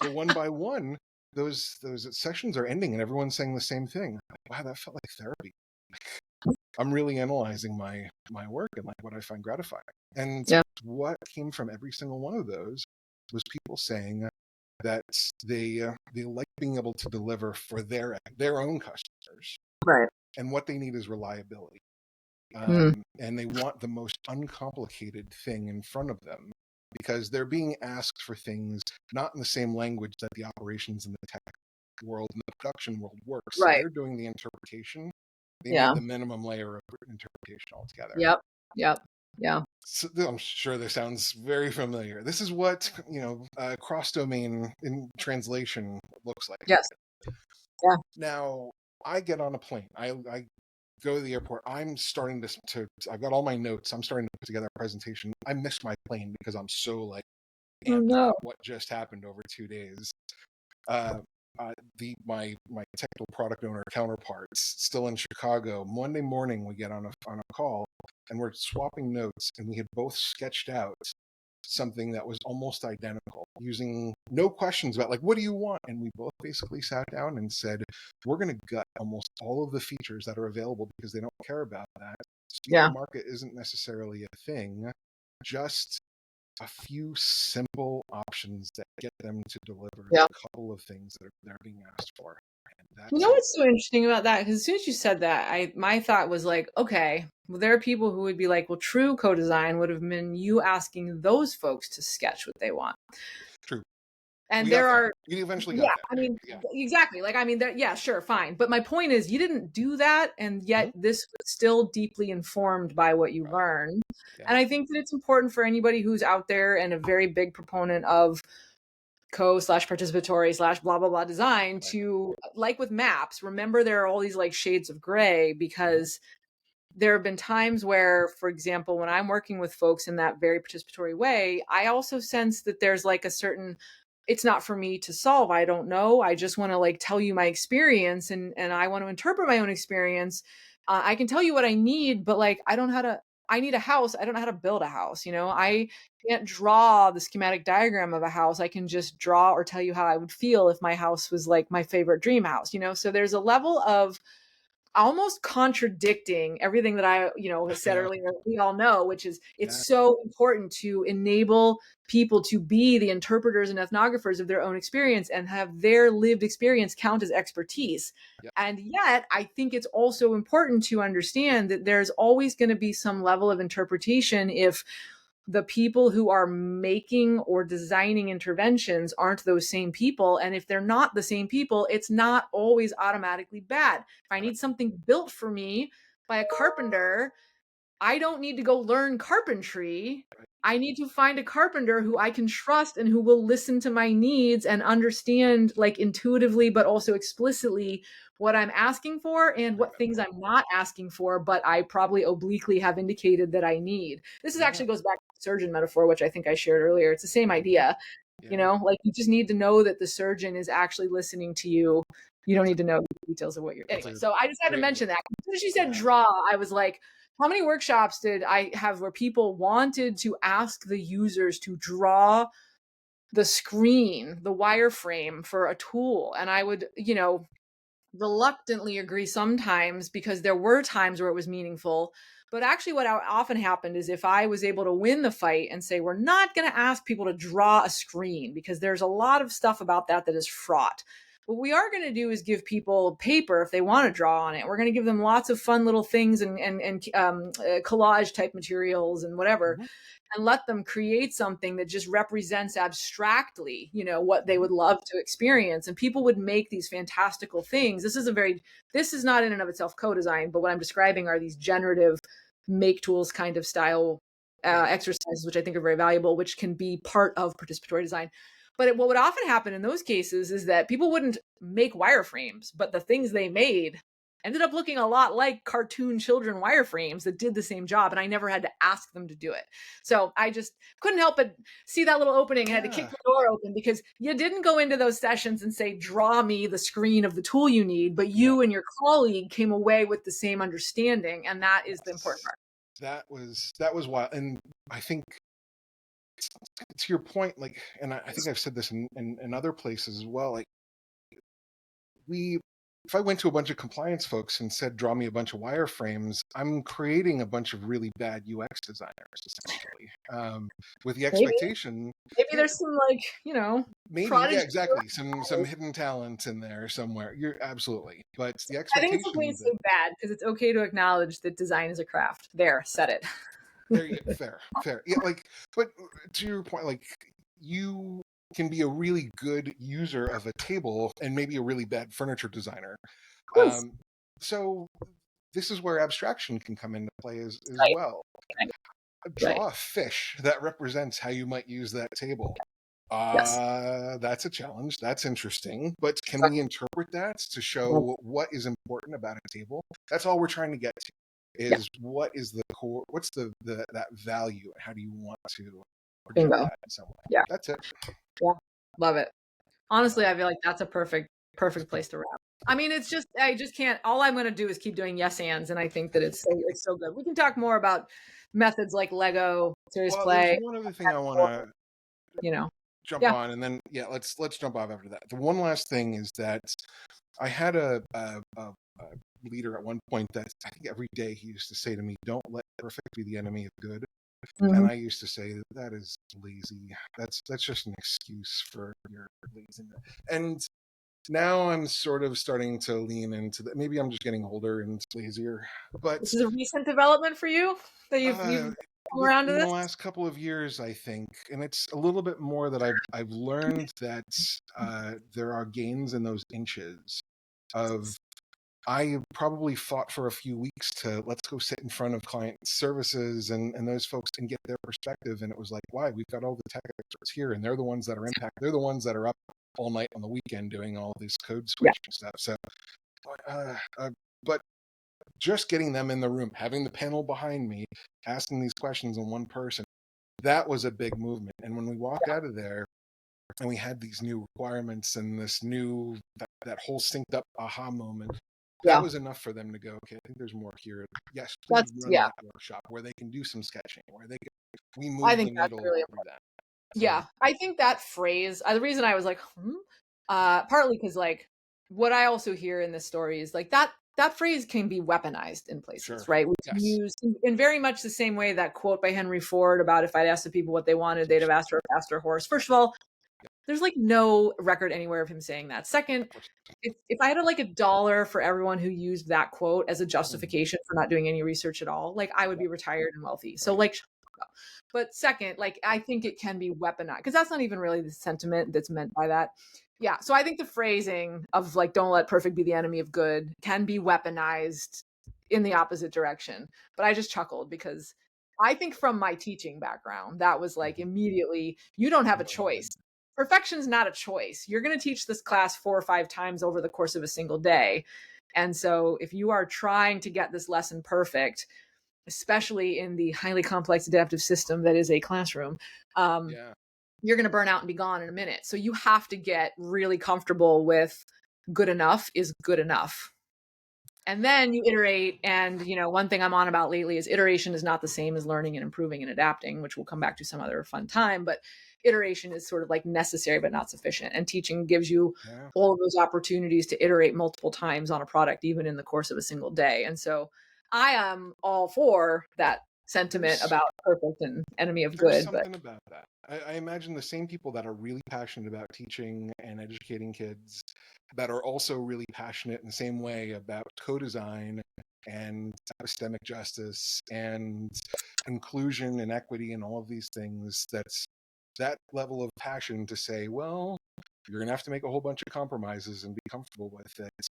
So one by one, those sessions are ending and everyone's saying the same thing. Like, wow, that felt like therapy. I'm really analyzing my work and like what I find gratifying. And what came from every single one of those was people saying that they like being able to deliver for their own customers. Right. And what they need is reliability. And they want the most uncomplicated thing in front of them because they're being asked for things not in the same language that the operations in the tech world and the production world works. Right. So they're doing the interpretation. They need the minimum layer of interpretation altogether. Yep. Yeah. So I'm sure this sounds very familiar. This is what, cross-domain in translation looks like. Yes. Yeah. Now, I get on a plane. I go to the airport. I'm starting to I've got all my notes. I'm starting to put together a presentation. I missed my plane because I'm so like amped about what just happened over 2 days. My technical product owner counterparts still in Chicago. Monday morning we get on a call and we're swapping notes, and we had both sketched out something that was almost identical using no questions about like, what do you want? And we both basically sat down and said, we're going to gut almost all of the features that are available because they don't care about that. Speed to Yeah. market isn't necessarily a thing, just a few simple options that get them to deliver Yeah. the couple of things that they're being asked for. And You that's know it. what's so interesting about that? Because as soon as you said that, my thought was like, okay, well, there are people who would be like, well, true co-design would have been you asking those folks to sketch what they want. True. And We got there there. are, We eventually yeah, got there. I mean, Yeah. exactly. Like, I mean, yeah, sure, fine. But my point is, you didn't do that, and Mm-hmm. yet this was still deeply informed by what you Right. learned. Yeah. And I think that it's important for anybody who's out there and a very big proponent of co/participatory/ blah blah blah design Right. to, like with maps, remember there are all these like shades of gray, Mm-hmm. because there have been times where, for example, when I'm working with folks in that very participatory way, I also sense that there's like a certain, it's not for me to solve, I don't know, I just want to like tell you my experience, and I want to interpret my own experience. I can tell you what I need, but like I don't know how to, I need a house, I don't know how to build a house, Right. I can't draw the schematic diagram of a house, I can just draw or tell you how I would feel if my house was like my favorite dream house. So there's a level of almost contradicting everything that I, said Yeah. earlier, we all know, which is Yeah. it's so important to enable people to be the interpreters and ethnographers of their own experience and have their lived experience count as expertise. Yeah. And yet, I think it's also important to understand that there's always going to be some level of interpretation if the people who are making or designing interventions aren't those same people. And if they're not the same people, it's not always automatically bad. If I Right. need something built for me by a carpenter, I don't need to go learn carpentry. Right. I need to find a carpenter who I can trust and who will listen to my needs and understand, like, intuitively, but also explicitly, what I'm asking for and Right. what things I'm not asking for, but I probably obliquely have indicated that I need. Yeah. Actually goes back to the surgeon metaphor, which I think I shared earlier. It's the same Mm-hmm. idea. Yeah. Like, you just need to know that the surgeon is actually listening to you. You don't That's need to know the details of what you're, that's anyway. a So I just had to great way. mention that. As soon as she said Yeah. draw, I was like, how many workshops did I have where people wanted to ask the users to draw the screen, the wireframe for a tool? And I would, reluctantly agree sometimes, because there were times where it was meaningful. But actually, what often happened is if I was able to win the fight and say, we're not going to ask people to draw a screen because there's a lot of stuff about that is fraught. What we are going to do is give people paper if they want to draw on it. We're going to give them lots of fun little things and collage type materials and whatever, Mm-hmm. and let them create something that just represents abstractly, what they Mm-hmm. would love to experience. And people would make these fantastical things. This is not in and of itself co-design, but what I'm describing are these generative make tools kind of style Right. exercises, which I think are very valuable, which can be part of participatory design. But what would often happen in those cases is that people wouldn't make wireframes, but the things they made ended up looking a lot like cartoon children wireframes that did the same job. And I never had to ask them to do it. So I just couldn't help but see that little opening and had to kick Yeah. the door open, because you didn't go into those sessions and say, draw me the screen of the tool you need, but No. you and your colleague came away with the same understanding. And that is the important Yes. part. That was wild, and I think to your point, like, and I think I've said this in other places as well. Like, we, if I went to a bunch of compliance folks and said, "Draw me a bunch of wireframes," I'm creating a bunch of really bad UX designers, essentially, with the Maybe, expectation, maybe yeah, there's some, like, maybe, yeah, prodigy. exactly, some hidden talent in there somewhere. You're absolutely, but the I think it's okay to expectation say that bad, because it's okay to acknowledge that design is a craft. There, said it. there, yeah, fair, yeah, like, but to your point, like, you can be a really good user of a table and maybe a really bad furniture designer. Of course. Um, so this is where abstraction can come into play as Right. well. Right. Draw a fish that represents how you might use that table. Yes. That's a challenge. That's interesting. But can we interpret that to show what is important about a table? That's all we're trying to get to. Yeah. Is what is the core? What's the that value, and how do you want to project Bingo. that in some way? Yeah. That's it. Yeah. Love it. Honestly, Uh, I feel like that's a perfect place to wrap. I mean, I just can't, all I'm going to do is keep doing yes ands. And I think that it's so good. We can talk more about methods like Lego, serious well, there's play, one other thing I want to you know. jump Yeah. on, and then let's jump off after that. The one last thing is that I had a leader at one point that I think every day he used to say to me, "Don't let perfect be the enemy of good." And Mhm. I used to say that is lazy. That's just an excuse for your laziness. And now I'm sort of starting to lean into that. Maybe I'm just getting older and lazier, but This is a recent development for you that you've uh, come around to within the this? last couple of years, I think, and it's a little bit more that I've learned that there are gains in those inches of I probably fought for a few weeks to let's go sit in front of client services and those folks and get their perspective. And it was like, why? We've got all the tech experts here, and they're the ones that are impacted. They're the ones that are up all night on the weekend doing all this code Yeah. switching stuff. So, but just getting them in the room, having the panel behind me, asking these questions in one person, that was a big movement. And when we walked out of there, and we had these new requirements and this new that whole synced up aha moment, that Yeah. was enough for them to go, okay, I think there's more here. Yes, please That's run yeah. that workshop where they can do some sketching, where they can, we I move the think that's needle really through that. So Yeah, I think that phrase, the reason I was like, "Hmm?" Partly because like, what I also hear in this story is like that phrase can be weaponized in places, sure, right? It's yes, used in very much the same way that quote by Henry Ford about if I'd asked the people what they wanted, they'd have asked for a faster horse. First of all, there's like no record anywhere of him saying that. Second, of course. if I had like $1 for everyone who used that quote as a Mhm. justification for not doing any research at all, like I would Yeah, be retired and wealthy. So right. like, shut up. But second, like I think it can be weaponized because that's not even really the sentiment that's meant by that. Yeah. So I think the phrasing of like "don't let perfect be the enemy of good" can be weaponized in the opposite direction. But I just chuckled because I think from my teaching background, that was like Mhm. immediately you don't have a No, choice. Perfection's not a choice. You're going to teach this class 4 or 5 times over the course of a single day. And so if you are trying to get this lesson perfect, especially in the highly complex adaptive system that is a classroom, um, yeah, you're going to burn out and be gone in a minute. So you have to get really comfortable with good enough is good enough. And then you iterate. And, one thing I'm on about lately is iteration is not the same as learning and improving and adapting, which we'll come back to some other fun time. But iteration is sort of like necessary, but not sufficient. And teaching gives you yeah. all of those opportunities to iterate multiple times on a product, even in the course of a single day. And so I am all for that sentiment There's about perfect and enemy of there's good. But something about that. I imagine the same people that are really passionate about teaching and educating kids that are also really passionate in the same way about co-design and epistemic justice and inclusion and equity and all of these things. That's that level of passion to say, well, you're going to have to make a whole bunch of compromises and be comfortable with it.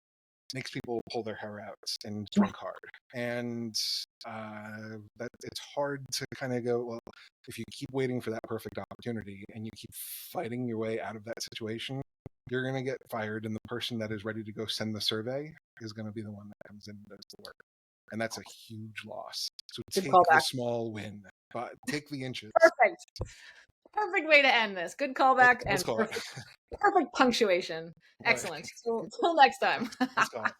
Makes people pull their hair out and drink hard. And that it's hard to kind of go, well, if you keep waiting for that perfect opportunity and you keep fighting your way out of that situation, you're going to get fired. And the person that is ready to go send the survey is going to be the one that comes in and does the work. And that's a huge loss. So good take the callback. small win, but take the inches. Perfect. Perfect way to end this. Good callback Let's and call it. perfect punctuation. All right. Excellent. So, till next time. Let's call it.